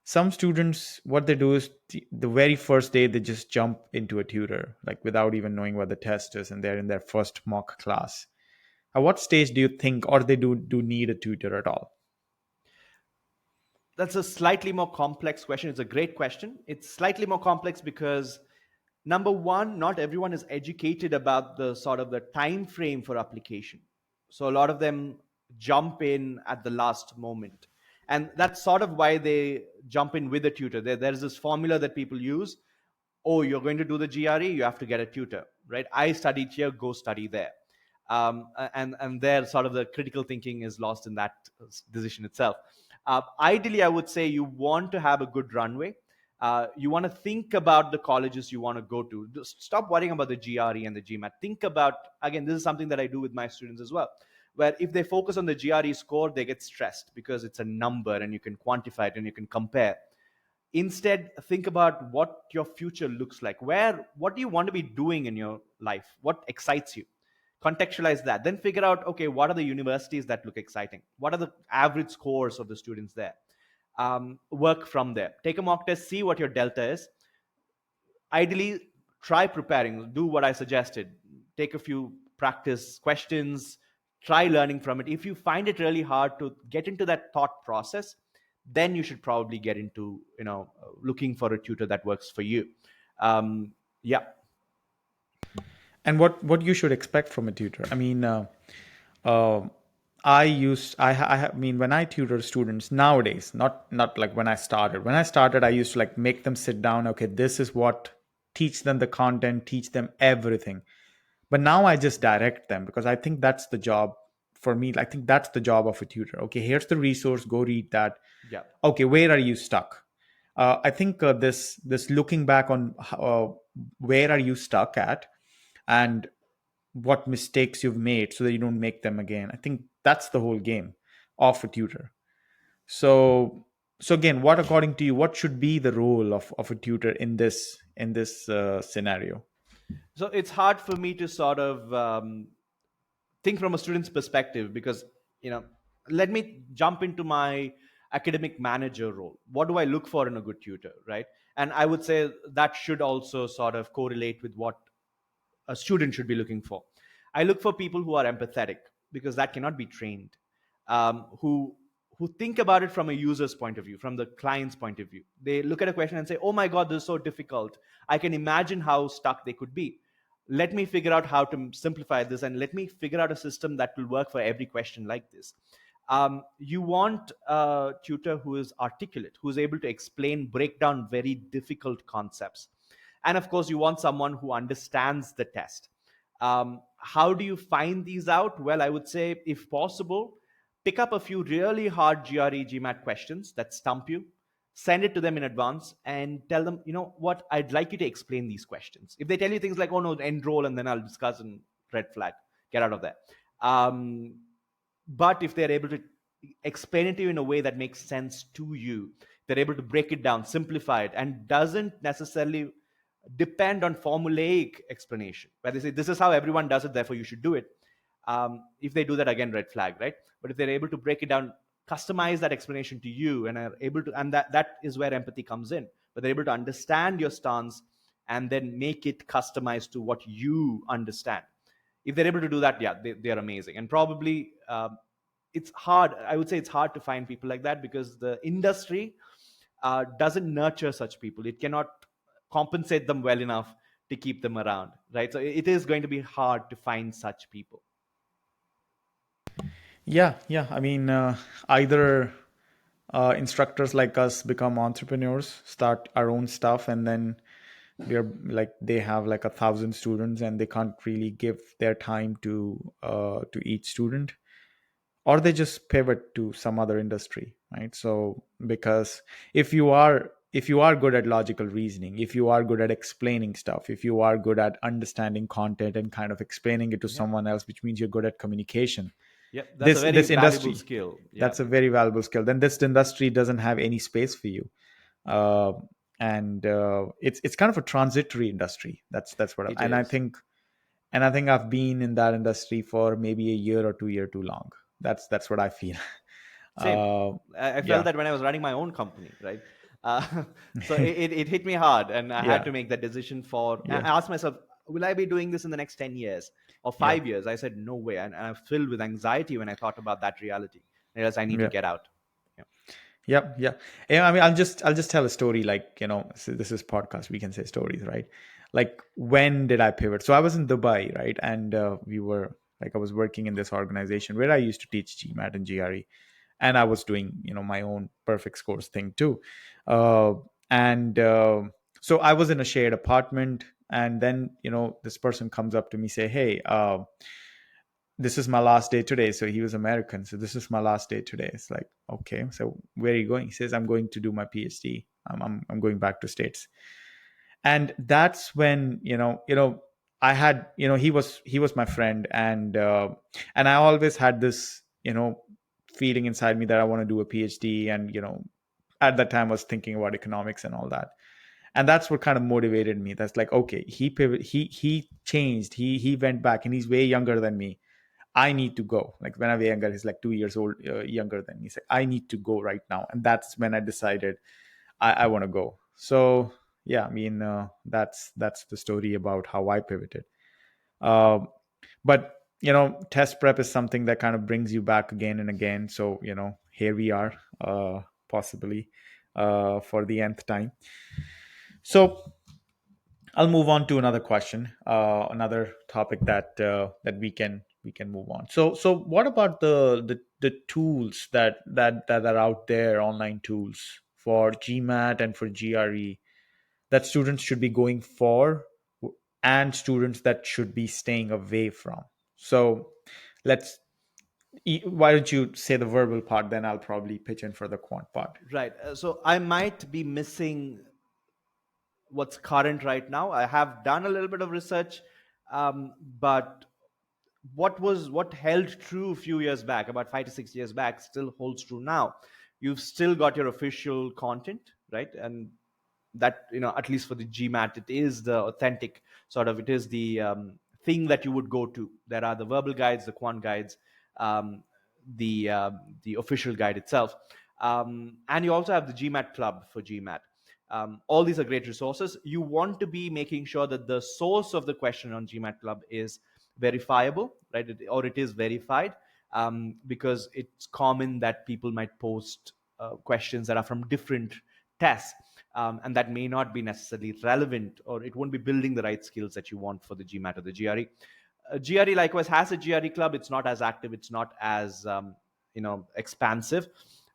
some students, what they do is the very first day they just jump into a tutor, like without even knowing what the test is, and they're in their first mock class. At what stage do you think, or they do need a tutor at all? That's a slightly more complex question. It's a great question. It's slightly more complex because number one, not everyone is educated about the sort of the time frame for application. So a lot of them jump in at the last moment. And that's sort of why they jump in with a tutor. There's this formula that people use. Oh, you're going to do the GRE, you have to get a tutor, right? I studied here, go study there. And there, sort of the critical thinking is lost in that decision itself. Ideally, I would say you want to have a good runway. You want to think about the colleges you want to go to. Just stop worrying about the GRE and the GMAT. Think about, again, this is something that I do with my students as well, where if they focus on the GRE score, they get stressed because it's a number and you can quantify it and you can compare. Instead, think about what your future looks like. What do you want to be doing in your life? What excites you? Contextualize that. Then figure out, okay, what are the universities that look exciting? What are the average scores of the students there? Work from there. Take a mock test, see what your delta is. Ideally, try preparing. Do what I suggested. Take a few practice questions, try learning from it. If you find it really hard to get into that thought process, then you should probably get into looking for a tutor that works for you. Yeah. And what you should expect from a tutor? I mean, uh, I mean, when I tutor students nowadays, not like when I started. When I started, I used to like make them sit down. Okay, this is what, teach them the content, teach them everything. But now I just direct them, because I think that's the job for me. I think that's the job of a tutor. Okay, here's the resource. Go read that. Yeah. Okay, where are you stuck? I think this looking back on where are you stuck at, and what mistakes you've made so that you don't make them again. I think that's the whole game of a tutor. So again, what, according to you, what should be the role of a tutor in this scenario? So it's hard for me to sort of think from a student's perspective because you know let me jump into my academic manager role. What do I look for in a good tutor, right? And I would say that should also sort of correlate with what a student should be looking for. I look for people who are empathetic because that cannot be trained. Who think about it from a user's point of view, from the client's point of view. They look at a question and say, "Oh my God, this is so difficult. I can imagine how stuck they could be. Let me figure out how to simplify this, and let me figure out a system that will work for every question like this." You want a tutor who is articulate, who is able to explain, break down very difficult concepts. And of course, you want someone who understands the test. How do you find these out? Well, I would say, if possible, pick up a few really hard GRE, GMAT questions that stump you, send it to them in advance, and tell them, you know what, I'd like you to explain these questions. If they tell you things like, oh no, enroll and then I'll discuss, and red flag, get out of there. Um, but if they're able to explain it to you in a way that makes sense to you, they're able to break it down, simplify it, and doesn't necessarily depend on formulaic explanation where they say this is how everyone does it, therefore you should do it. If they do that, again, red flag, right? But if they're able to break it down, customize that explanation to you, and are able to, and that is where empathy comes in, but they're able to understand your stance and then make it customized to what you understand. If they're able to do that, yeah, they're amazing. And probably it's hard, I would say it's hard to find people like that, because the industry doesn't nurture such people. It cannot compensate them well enough to keep them around, right? So it is going to be hard to find such people. Yeah, yeah. I mean, either instructors like us become entrepreneurs, start our own stuff, and then we're like they have like 1,000 students, and they can't really give their time to each student, or they just pivot to some other industry, right? So because if you are good at logical reasoning, if you are good at explaining stuff, if you are good at understanding content and kind of explaining it to Yep. someone else, which means you're good at communication, Yep, that's a this very this valuable industry, skill. Yeah, that's a very valuable skill, then this industry doesn't have any space for you. uh, and it's kind of a transitory industry. That's what it and I is. think and I think I've been in that industry for maybe a year or 2 year too long. That's what I feel. Same. uh, I felt yeah, that when I was running my own company, right? So it hit me hard, and I had yeah, to make that decision. For yeah, I asked myself, will I be doing this in the next 10 years or yeah, 5 years? I said no way, and I was filled with anxiety when I thought about that reality. I realized I need to yeah. get out. Yeah. Yep, yeah. Yeah, I mean, I'll just tell a story. Like, so this is podcast. We can say stories, right? Like, when did I pivot? So I was in Dubai, right? And we were like, I was working in this organization where I used to teach GMAT and GRE, and I was doing, my own perfect scores thing too. Uh, and So I was in a shared apartment, and then, this person comes up to me, say, "Hey, this is my last day today." So he was American. So, "This is my last day today." It's like, okay, so where are you going? He says, "I'm going to do my PhD. I'm going back to States." And that's when, I had, he was my friend. And I always had this, feeling inside me that I want to do a PhD. And, at that time I was thinking about economics and all that. And that's what kind of motivated me. That's like, okay, he changed, he went back, and he's way younger than me. I need to go. Like, when I was younger, he's like 2 years old younger than me. He's like, I need to go right now. And that's when I decided I want to go. So yeah, I mean, that's the story about how I pivoted. Um, but test prep is something that kind of brings you back again and again. So here we are, possibly for the nth time. So I'll move on to another question, another topic that we can move on. So what about the tools that are out there, online tools for GMAT and for GRE, that students should be going for, and students that should be staying away from? So let's. Why don't you say the verbal part, then I'll probably pitch in for the quant part. Right. So I might be missing what's current right now. I have done a little bit of research, but what held true a few years back, about 5 to 6 years back, still holds true now. You've still got your official content, right? And that, at least for the GMAT, it is the authentic sort of, it is the thing that you would go to. There are the verbal guides, the quant guides, um, the official guide itself, and you also have the GMAT club for GMAT. All these are great resources. You want to be making sure that the source of the question on GMAT club is verifiable, right? Or it is verified, because it's common that people might post questions that are from different tests, and that may not be necessarily relevant, or it won't be building the right skills that you want for the GMAT or the GRE. GRE likewise has a GRE club. It's not as active. It's not as expansive.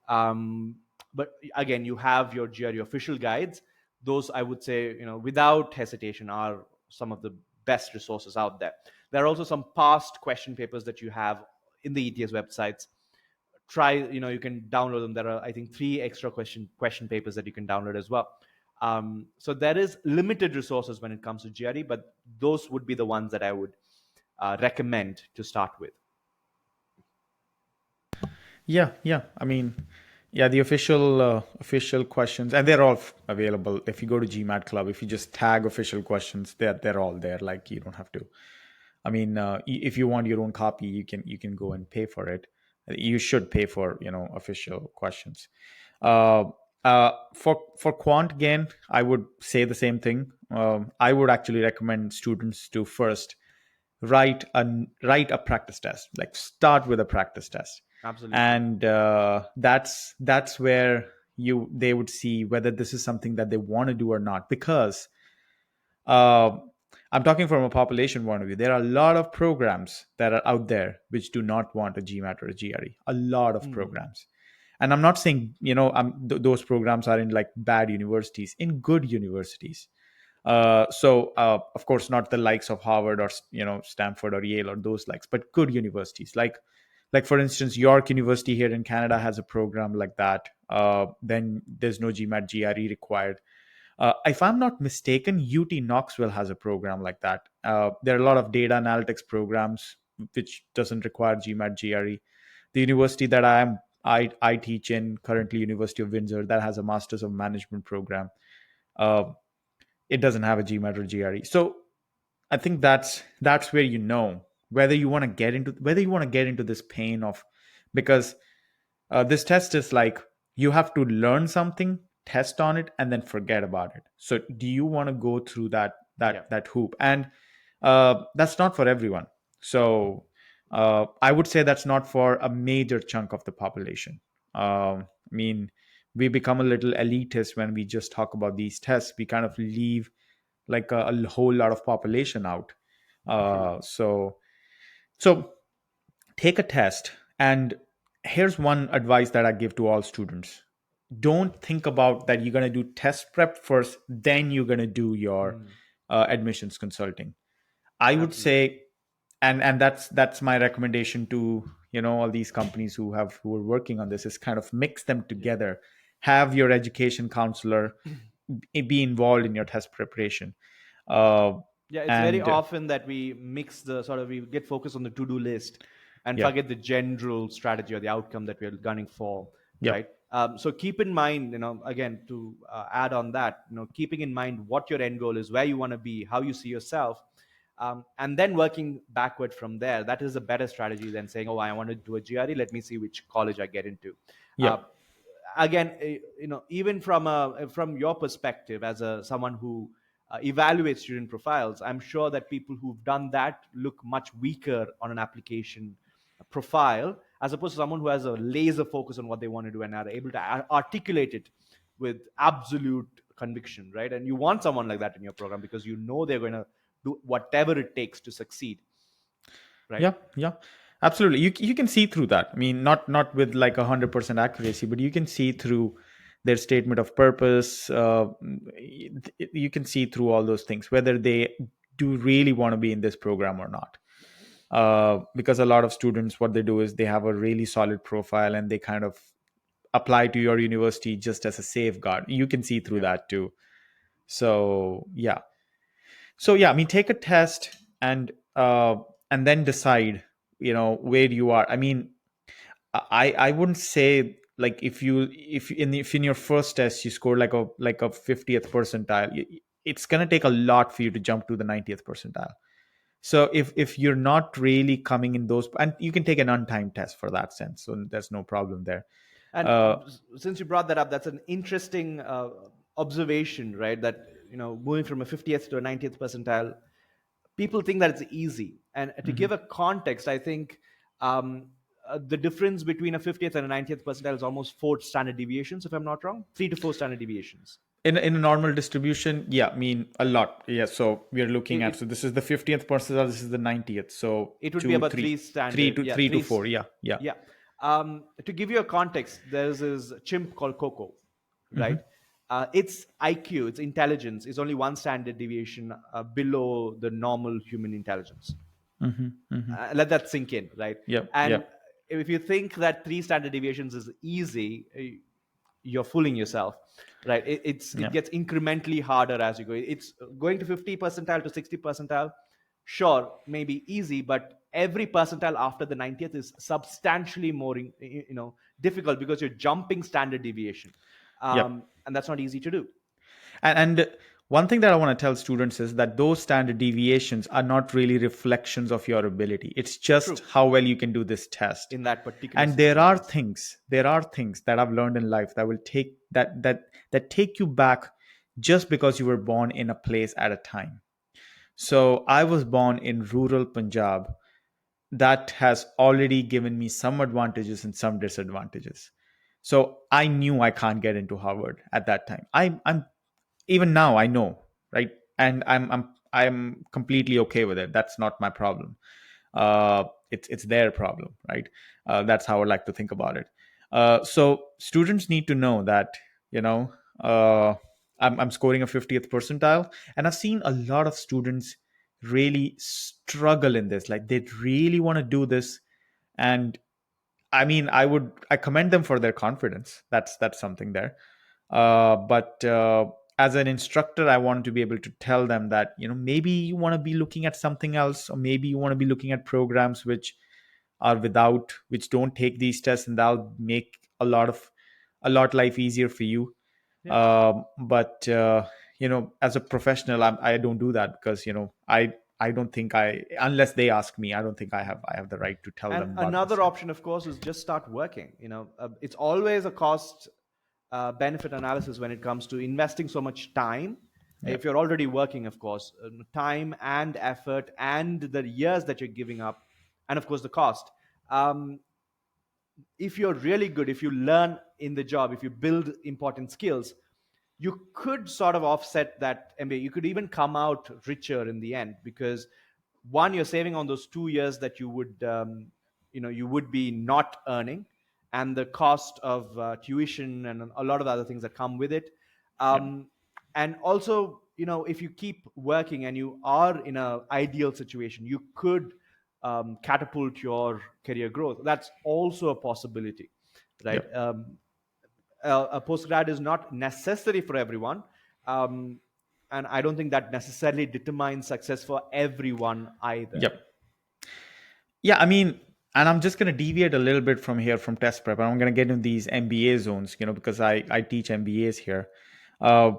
But again, you have your GRE official guides. Those, I would say, without hesitation, are some of the best resources out there. There are also some past question papers that you have in the ETS websites. Try, you can download them. There are, I think, 3 extra question papers that you can download as well. So there is limited resources when it comes to GRE, but those would be the ones that I would recommend to start with. Yeah, yeah. I mean, yeah, the official questions, and they're all available. If you go to GMAT Club, if you just tag official questions, they're all there. Like, you don't have to. I mean, if you want your own copy, you can go and pay for it. You should pay for official questions. Uh, for quant again, I would say the same thing. I would actually recommend students to first write a practice test. Like, start with a practice test, Absolutely. and that's where they would see whether this is something that they want to do or not. Because uh, I'm talking from a population point of view. There are a lot of programs that are out there which do not want a GMAT or a GRE. A lot of Hmm. programs. And I'm not saying those programs are in like bad universities, in good universities. So of course not the likes of Harvard or Stanford or Yale or those likes, but good universities like for instance York University here in Canada has a program like that. Then there's no GMAT GRE required. If I'm not mistaken, UT Knoxville has a program like that. There are a lot of data analytics programs which doesn't require GMAT GRE. The university that I teach in currently, University of Windsor, that has a Masters of Management program. Uh, it doesn't have a GMAT or GRE. So I think that's where whether you want to get into this pain of, because this test is like, you have to learn something, test on it, and then forget about it. So do you want to go through that Yeah. that that hoop? And that's not for everyone. So I would say that's not for a major chunk of the population. I mean, we become a little elitist when we just talk about these tests. We kind of leave like a whole lot of population out. True. So take a test. And here's one advice that I give to all students: don't think about that you're going to do test prep first, then you're going to do your Hmm. admissions consulting. I would Absolutely. say, and that's my recommendation to all these companies who are working on this, is kind of mix them Yeah. together. Have your education counselor be involved in your test preparation. uh, Yeah, it's very and often that we mix the sort of, we get focused on the to-do list and yeah, forget the general strategy or the outcome that we're gunning for, yep, right? So keep in mind, again, to add on that, keeping in mind what your end goal is, where you want to be, how you see yourself, and then working backward from there. That is a better strategy than saying, "Oh, I want to do a GRE. Let me see which college I get into." Uh, yep, Again, even from your perspective as a someone who evaluates student profiles, I'm sure that people who've done that look much weaker on an application profile, as opposed to someone who has a laser focus on what they want to do and are able to articulate it with absolute conviction, right? And you want someone like that in your program because they're going to do whatever it takes to succeed, right? yeah, yeah, absolutely. You can see through that. I mean, not with like 100% accuracy, but you can see through their statement of purpose. You can see through all those things whether they do really want to be in this program or not. Because a lot of students, what they do is they have a really solid profile and they kind of apply to your university just as a safeguard. You can see through Yeah. that too. So yeah, I mean, take a test and then decide where you are. I mean, I wouldn't say like if in your first test you score like a 50th percentile, it's going to take a lot for you to jump to the 90th percentile. So if you're not really coming in those, and you can take an untimed test for that sense, so there's no problem there. And uh since you brought that up, that's an interesting observation, right? That moving from a 50th to a 90th percentile, people think that it's easy. And to mhm. give a context, I think the difference between a 50th and a 90th percentile is almost 4 standard deviations, if I'm not wrong, 3 to 4 standard deviations. In a normal distribution, yeah, I mean a lot. Yeah, so we are looking It, at, it so this is the 50th percentile, this is the 90th, so it would be two about three three three standard, to yeah, three to four, yeah, yeah. yeah. To give you a context, there's this chimp called Coco, right? Hmm. Its IQ, its intelligence, is only one standard deviation below the normal human intelligence. Hmm. Hmm. Let that sink in, right? Yep. And Yep. if you think that three standard deviations is easy, you're fooling yourself, right? It Yep. gets incrementally harder as you go. It's going to 50 percentile to 60 percentile. Sure, maybe easy, but every percentile after the 90th is substantially more difficult, because you're jumping standard deviation, Yep. and that's not easy to do. And one thing that I want to tell students is that those standard deviations are not really reflections of your ability. It's just True. how well you can do this test. In that particular And system, yes. there are things that I've learned in life that will take that take you back just because you were born in a place at a time. So I was born in rural Punjab. That has already given me some advantages and some disadvantages. So I knew I can't get into Harvard at that time. I'm even now I know, right? And I'm completely okay with it. That's not my problem. It's their problem, right? That's how I like to think about it. So students need to know that, you know, uh, I'm scoring a 50th percentile, and I've seen a lot of students really struggle in this. Like they really want to do this, and I mean, I commend them for their confidence. That's something there. But as an instructor, I want to be able to tell them that, you know, maybe you want to be looking at something else, or maybe you want to be looking at programs which don't take these tests, and that'll make a lot life easier for you. Yeah. But you know, as a professional, I don't do that because, you know, I don't think unless they ask me, I don't think I have the right to tell And them about this. another option, of course, is just start working. It's always a cost benefit analysis when it comes to investing so much time. Yeah. If you're already working, of course, time and effort and the years that you're giving up, and of course the cost. Um, if you're really good, if you learn in the job, if you build important skills, you could sort of offset that MBA. You could even come out richer in the end, because one, you're saving on those 2 years that you would be not earning, and the cost of tuition and a lot of other things that come with it. Yeah. And also, if you keep working and you are in a ideal situation, you could catapult your career growth. That's also a possibility, right? Yep. A postgrad is not necessary for everyone, um, and I don't think that necessarily determines success for everyone either. Yep. Yeah, I mean, and I'm just going to deviate a little bit from here from test prep. I'm going to get in these MBA zones, you know, because I teach MBAs here. Uh,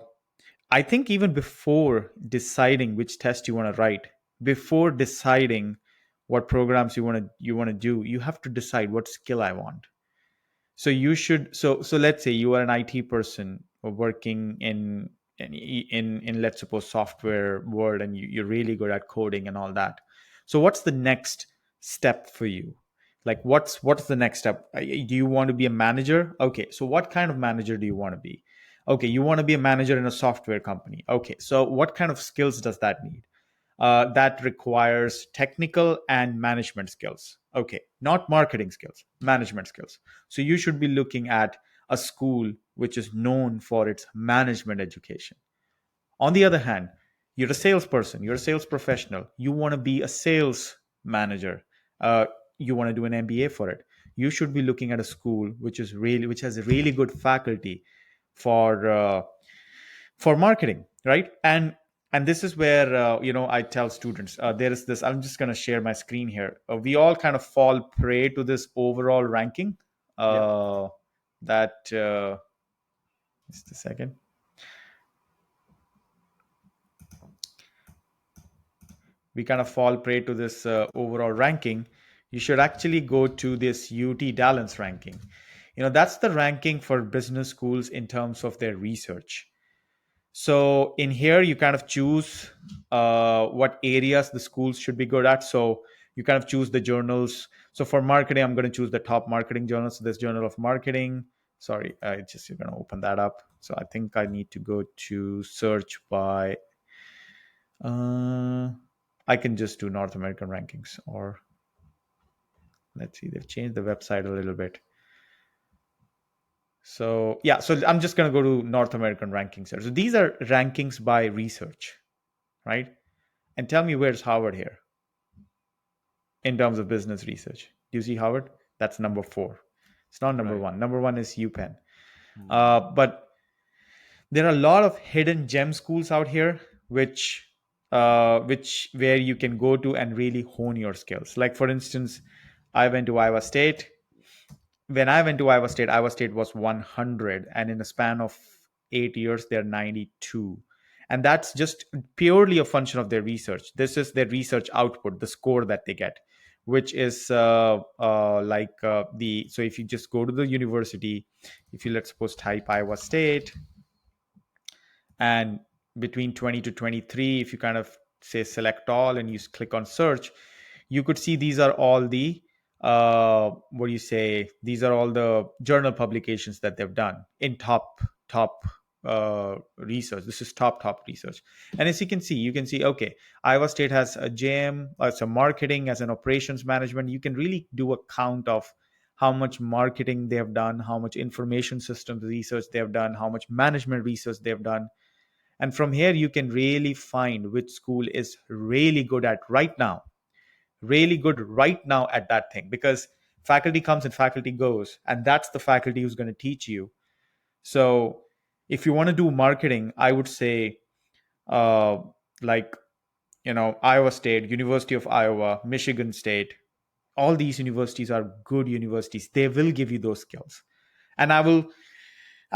I think even before deciding which test you want to write, before deciding what programs you want to do, you have to decide what skill I want. So you should so let's say you are an IT person working in let's suppose software world, and you're really good at coding and all that. So what's the next step for you? Like what's the next step? Do you want to be a manager? Okay, so what kind of manager do you want to be? Okay, you want to be a manager in a software company. Okay, so what kind of skills does that need? That requires technical and management skills. Okay, not marketing skills, management skills. So you should be looking at a school which is known for its management education. On the other hand, you're a salesperson, you're a sales professional, you want to be a sales manager, uh, you want to do an MBA for it. You should be looking at a school which has a really good faculty for for marketing, right? And this is where you know, I tell students, there is this, I'm just going to share my screen here. We all kind of fall prey to this overall ranking, Yeah. uh, that just a second. We kind of fall prey to this overall ranking. You should actually go to this UT Dallas ranking. You know, that's the ranking for business schools in terms of their research. So in here, you kind of choose what areas the schools should be good at. So you kind of choose the journals. So for marketing, I'm going to choose the top marketing journals. So this Journal of Marketing. Sorry, it's just you're going to open that up. So I think I need to go to search by. Uh, I can just do North American rankings, or Let's see, they've changed the website a little bit. So yeah, so I'm just going to go to North American rankings here. So these are rankings by research, right? And tell me, where's Harvard here in terms of business research? Do you see Harvard? That's number four. It's not number Right. one. Number one is UPenn. Hmm. But there are a lot of hidden gem schools out here, which where you can go to and really hone your skills. Like for instance, I went to Iowa State. When I went to Iowa State was 100, and in a span of 8 years, they're 92. And that's just purely a function of their research. This is their research output, the score that they get, which is the. So if you just go to the university, if you let's suppose type Iowa State, and between 20 to 23, if you kind of say select all and you click on search, you could see these are all the what do you say, these are all the journal publications that they've done in top research. This is top research. And as you can see, okay, Iowa State has a jam, some marketing, as an operations management. You can really do a count of how much marketing they have done, how much information systems research they have done, how much management research they've done. And from here, you can really find which school is really good at right now, really good right now at that thing, because faculty comes and faculty goes, and that's the faculty who's going to teach you. So if you want to do marketing, I would say, uh, like, Iowa State, University of Iowa, Michigan State, all these universities are good universities. They will give you those skills. And I'll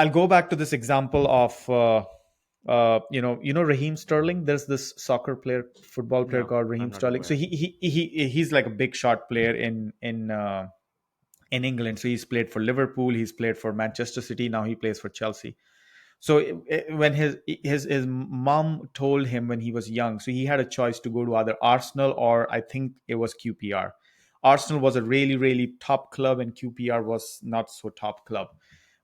go back to this example of Raheem Sterling. There's this soccer player, football player No, called I'm Raheem not Sterling. So aware. he's like a big shot player in England. So he's played for Liverpool, he's played for Manchester City, now he plays for Chelsea. So when his mom told him when he was young, so he had a choice to go to either Arsenal or I think it was QPR. Arsenal was a really really top club, and QPR was not so top club.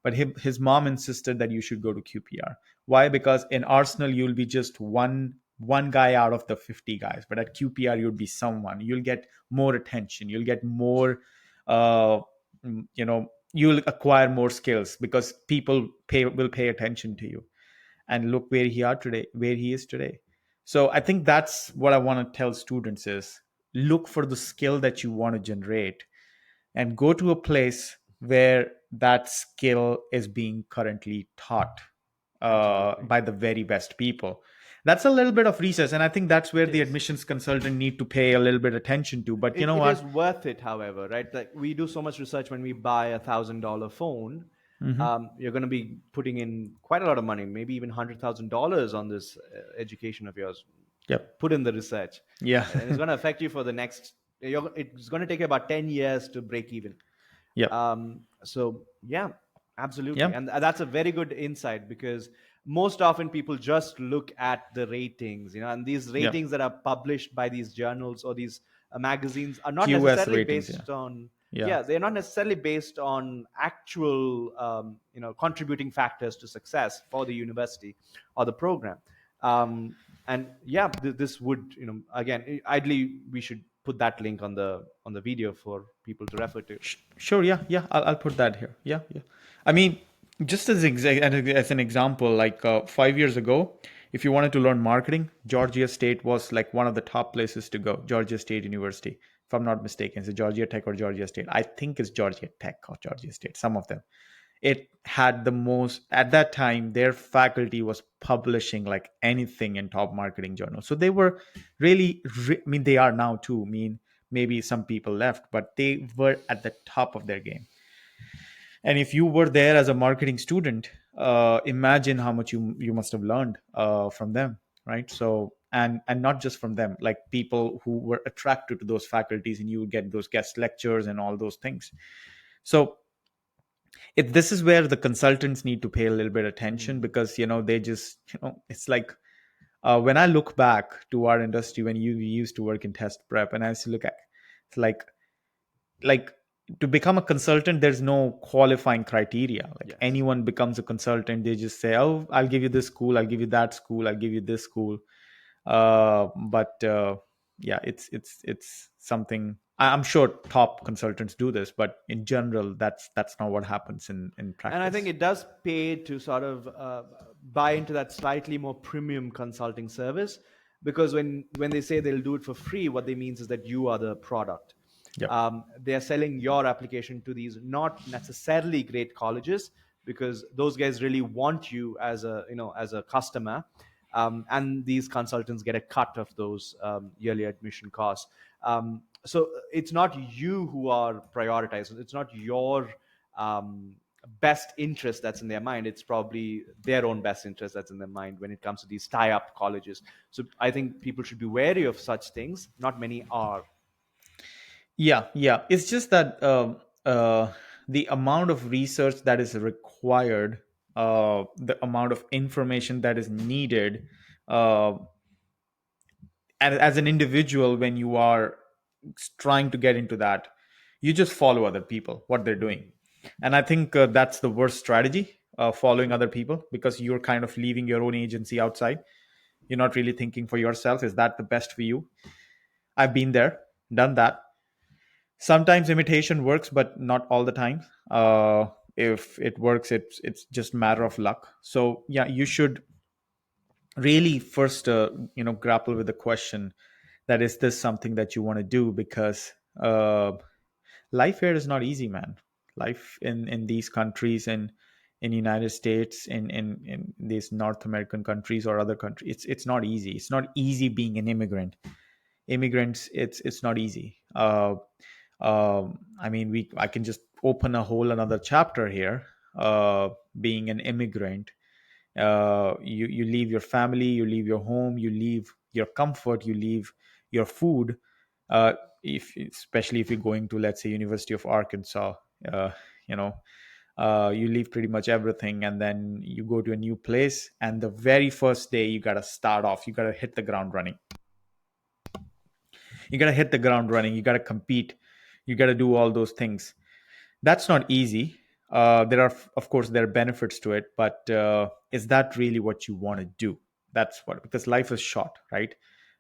But his mom insisted that you should go to QPR. Why? Because in Arsenal you'll be just one guy out of the 50 guys, but at QPR you'll be someone. You'll get more attention. You'll get more uh, you'll acquire more skills because people will pay attention to you. And look where he is today. So I think that's what I want to tell students is, look for the skill that you want to generate and go to a place where that skill is being currently taught Absolutely. by the very best people. That's a little bit of research, and I think that's where It the is. admissions consultant need to pay a little bit attention to. But you know It is what? worth it, however, right? Like we do so much research when we buy $1,000 phone. Hmm. You're going to be putting in quite a lot of money, maybe even $100,000 on this education of yours. Yep. Put in the research, Yeah. right? And it's going to affect you for the next. It's going to take you about 10 years to break even. Yep. So yeah, absolutely, Yep. and that's a very good insight because most often people just look at the ratings, and these Yep. ratings that are published by these journals or these magazines are not QS necessarily ratings. Yeah. based on. Yeah. Yeah, they're not necessarily based on actual contributing factors to success for the university or the program. um, and yeah, this would, again, ideally we should put that link on the video for people to refer to. Sure. Yeah. Yeah. I'll put that here. Yeah. Yeah. I mean, just as an example, like 5 years ago, if you wanted to learn marketing, Georgia State was like one of the top places to go. Georgia State University, if I'm not mistaken, it's Georgia Tech or Georgia State. I think it's Georgia Tech or Georgia State. Some of them. It had the most at that time. Their faculty was publishing like anything in top marketing journals. So they were really, I mean, they are now too. I mean, maybe some people left, but they were at the top of their game. And if you were there as a marketing student, imagine how much you must have learned from them, right? So and not just from them, like people who were attracted to those faculties, and you would get those guest lectures and all those things. So this is where the consultants need to pay a little bit attention, Hmm. because they just, it's like, when I look back to our industry, when you used to work in test prep, and I used to look at, it's like to become a consultant, there's no qualifying criteria. Like Yes. anyone becomes a consultant. They just say, oh, I'll give you this school, I'll give you that school, I'll give you this school. But yeah, it's something I'm sure top consultants do this, but in general, that's not what happens in And I think practice. it does pay to sort of buy into that slightly more premium consulting service, because when they say they'll do it for free, what they means is that you are the product. Yep. They are selling your application to these not necessarily great colleges, because those guys really want you as a, as a customer. And these consultants get a cut of those yearly admission costs. So it's not you who are prioritized. It's not your um, best interest that's in their mind. It's probably their own best interest that's in their mind when it comes to these tie-up colleges. So I think people should be wary of such things. Not many are. Yeah, yeah. It's just that the amount of research that is required, the amount of information that is needed, uh, as an individual, when you are trying to get into that, you just follow other people, what they're doing. And I think that's the worst strategy, following other people, because you're kind of leaving your own agency outside. You're not really thinking for yourself, is that the best for you? I've been there, done that. Sometimes imitation works, but not all the time. If it works, it's just matter of luck. So yeah, you should really first grapple with the question, that is this something that you want to do, because life here is not easy, man. Life in these countries, and in United States, in these North American countries or other countries, it's not easy. It's not easy being an immigrant. Immigrants, it's not easy. I mean, we I can just open a whole another chapter here. Being an immigrant, you leave your family, you leave your home, you leave your comfort, you leave your food. uh, if Especially if you're going to, let's say, University of Arkansas, uh, you know you leave pretty much everything, and then you go to a new place, and the very first day you got to start off, you got to hit the ground running. You got to compete, you got to do all those things. That's not easy. There are, of course, there are benefits to it, but is that really what you want to do? That's what, because life is short, right?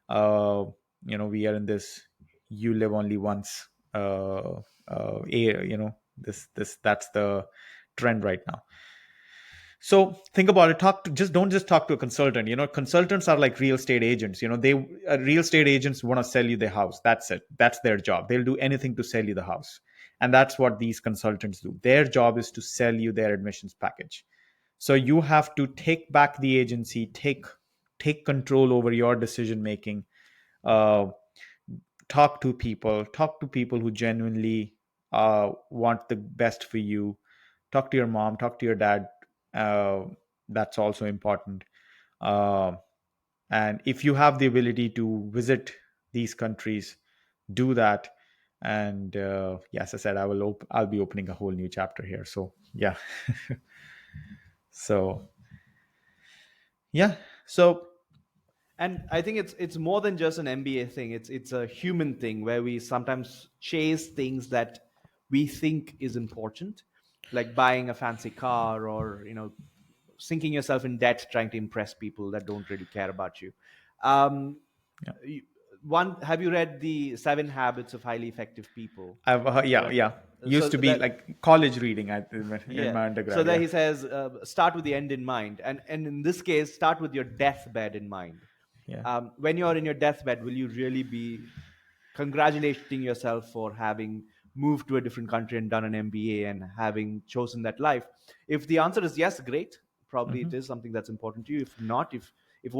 uh, we are in this you live only once this that's the trend right now. So think about it. Just don't just talk to a consultant. Consultants are like real estate agents. They real estate agents want to sell you their house. That's it. That's their job. They'll do anything to sell you the house, and that's what these consultants do. Their job is to sell you their admissions package. So you have to take back the agency, take control over your decision making. Uh, talk to people who genuinely want the best for you. Talk to your mom, talk to your dad. uh, that's also important. uh, and if you have the ability to visit these countries, do that. And yes, I said I'll be opening a whole new chapter here, so yeah. So yeah. So And I think it's more than just an MBA thing. It's a human thing where we sometimes chase things that we think is important, like buying a fancy car, or sinking yourself in debt trying to impress people that don't really care about you. Um, yeah, you- One, have you read the Seven Habits of Highly Effective People? I've yeah, Right. yeah, used So to be that like college reading in Yeah. my So undergrad. there Yeah. he says, start with the end in mind, and in this case, start with your deathbed in mind. Yeah. When you're in your deathbed, will you really be congratulating yourself for having moved to a different country and done an MBA and having chosen that life? If the answer is yes, great. Probably Hmm. it is something that's important to you. If not, if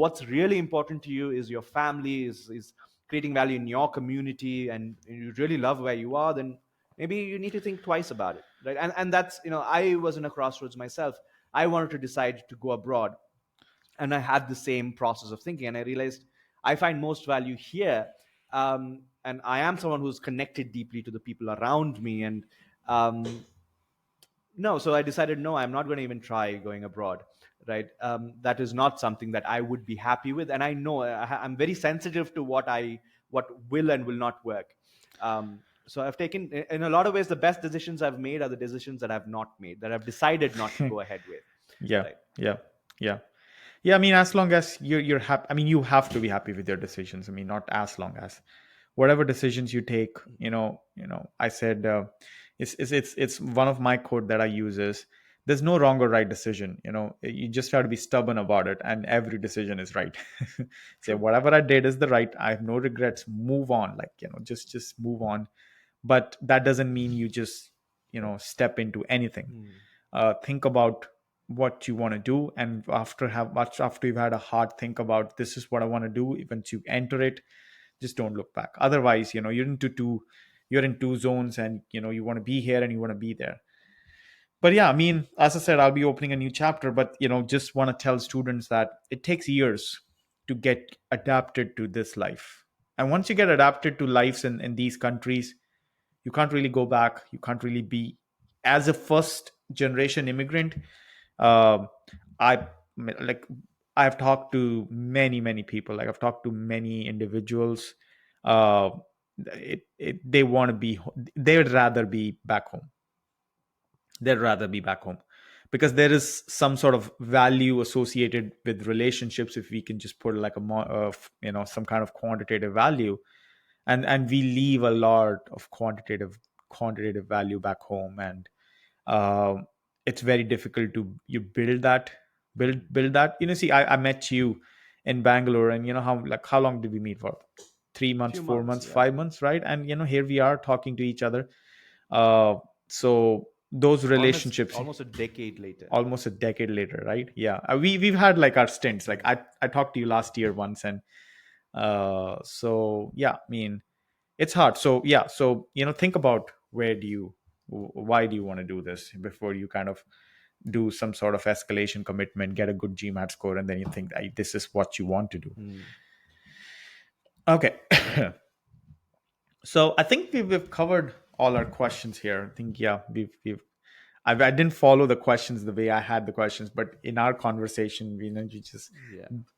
what's really important to you is your family, is creating value in your community, and you really love where you are, then maybe you need to think twice about it, right? And that's, I was in a crossroads myself. I wanted to decide to go abroad, and I had the same process of thinking, and I realized I find most value here. And I am someone who's connected deeply to the people around me, and um, no, so I decided, no, I'm not going to even try going abroad, right? That is not something that I would be happy with, and I know I'm very sensitive to what will and will not work. So I've taken, in a lot of ways, the best decisions I've made are the decisions that I've not made, that I've decided not to go ahead with, Yeah. right? Yeah. Yeah. Yeah, I mean, as long as you're happy. I mean, you have to be happy with your decisions. I mean, not as long as whatever decisions you take. I said it's one of my quote that I use is there's no wrong or right decision. You just have to be stubborn about it, and every decision is right. Say True. whatever I did is the right. I have no regrets. Move on. Like just move on. But that doesn't mean you just step into anything. Hmm. Think about what you want to do, and after you've had a hard think about this is what I want to do, once you enter it, just don't look back. Otherwise, you're in two zones, and you want to be here and you want to be there. But yeah, I mean, as I said, I'll be opening a new chapter, but just want to tell students that it takes years to get adapted to this life. And once you get adapted to lives in these countries, you can't really go back. You can't really be as a first generation immigrant. uh, I like I've talked to many people. Like I've talked to many individuals. uh, they want to be, they would rather be back home. They'd rather be back home because there is some sort of value associated with relationships, if we can just put like some kind of quantitative value. And we leave a lot of quantitative value back home. And um, it's very difficult to you build that build Hmm. build that. See, I met you in Bangalore, and how long did we meet for? 3 months, Few four months, months yeah. 5 months, right? And here we are talking to each other. So those relationships, Almost a decade later. almost a decade later, right? Yeah. We've had like our stints. Like Hmm. I talked to you last year once. And so yeah, I mean, it's hard. So yeah, so think about why do you want to do this before you kind of do some sort of escalation commitment, get a good GMAT score, and then you think that this is what you want to do. Hmm. Okay. So I think we've covered all our questions here. I think, yeah, I didn't follow the questions the way I had the questions, but in our conversation, you just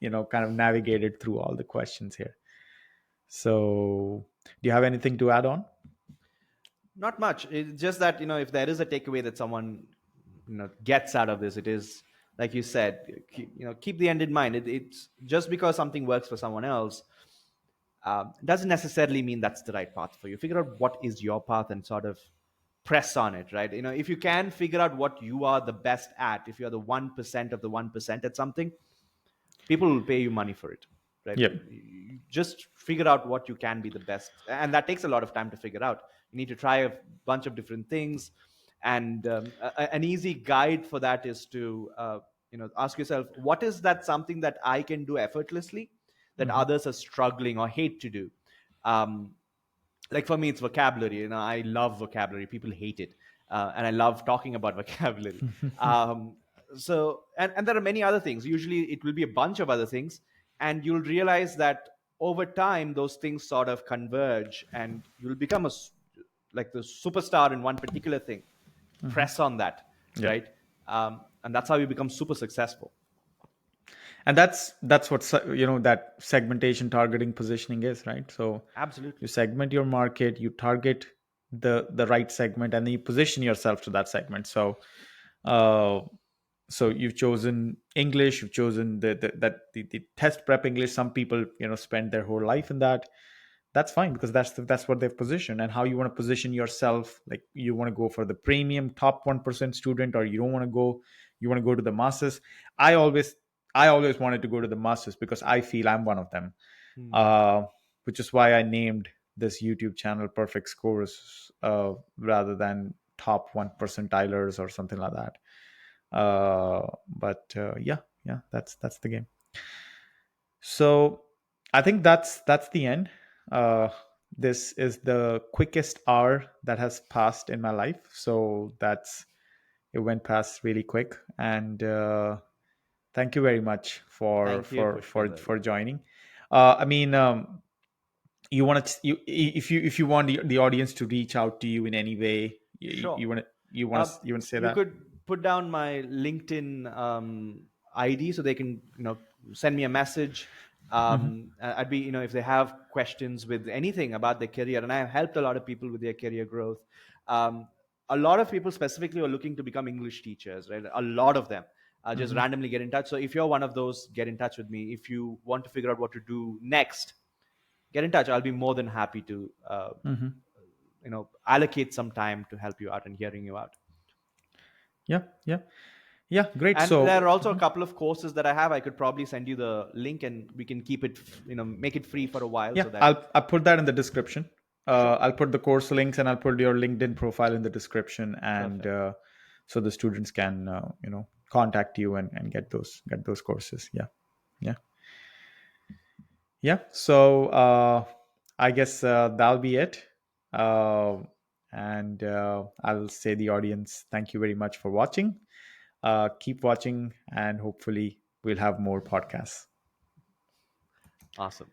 Yeah. kind of navigated through all the questions here. So do you have anything to add on? Not much. It's just that, if there is a takeaway that someone, gets out of this, it is, like you said, keep the end in mind. It's just because something works for someone else, doesn't necessarily mean that's the right path for you. Figure out what is your path and sort of press on it, right? If you can figure out what you are the best at, if you're the 1% of the 1% at something, people will pay you money for it, right? Yep. You just figure out what you can be the best, and that takes a lot of time to figure out. You need to try a bunch of different things, and an easy guide for that is to ask yourself, what is that something that I can do effortlessly that Hmm. others are struggling or hate to do? um, like for me, it's vocabulary. I love vocabulary. People hate it, and I love talking about vocabulary. um, and there are many other things. Usually it will be a bunch of other things, and you'll realize that over time those things sort of converge, and you'll become like the superstar in one particular thing. Hmm. Press on that, Yeah. right? And that's how you become super successful. And that's what that segmentation, targeting, positioning is, right? So you Absolutely. segment your market, you target the right segment, and then you position yourself to that segment. Uh so you've chosen English, you've chosen the test prep English. Some people spend their whole life in that. That's fine, because that's what they've positioned. And how you want to position yourself, like you want to go for the premium top 1% student, or you don't want to go, you want to go to the masses. I always i always wanted to go to the masses because I feel I'm one of them. Hmm. uh, which is why I named this YouTube channel Perfect Scores, rather than top 1 percentilers or something like that. But yeah, that's the game. So I think that's the end. Uh, this is the quickest hour that has passed in my life. So it went past really quick. And thank you very much for Thank you, for for Pushpinder. for joining. I mean, you want to if you want the audience to reach out to you in any way, Sure. you want to say You that. could put down my LinkedIn ID so they can, send me a message. Hmm. I'd be, if they have questions with anything about their career, and I have helped a lot of people with their career growth. Um, a lot of people specifically are looking to become English teachers, right? A lot of them. just Hmm. randomly get in touch. So if you're one of those, get in touch with me. If you want to figure out what to do next, get in touch. I'll be more than happy to Hmm. allocate some time to help you out and hearing you out. Yeah, yeah, yeah. Great. And there So are also a couple of courses that I have. I could probably send you the link, and we can keep it, make it free for a while, yeah, so that. I'll put that in the description. Sure. I'll put the course links and I'll put your LinkedIn profile in the description, and Perfect. so the students can contact you and get those courses. Yeah, yeah, yeah. So I guess that'll be it. Uh, and I'll say the audience, thank you very much for watching. Keep watching, and hopefully we'll have more podcasts. Awesome.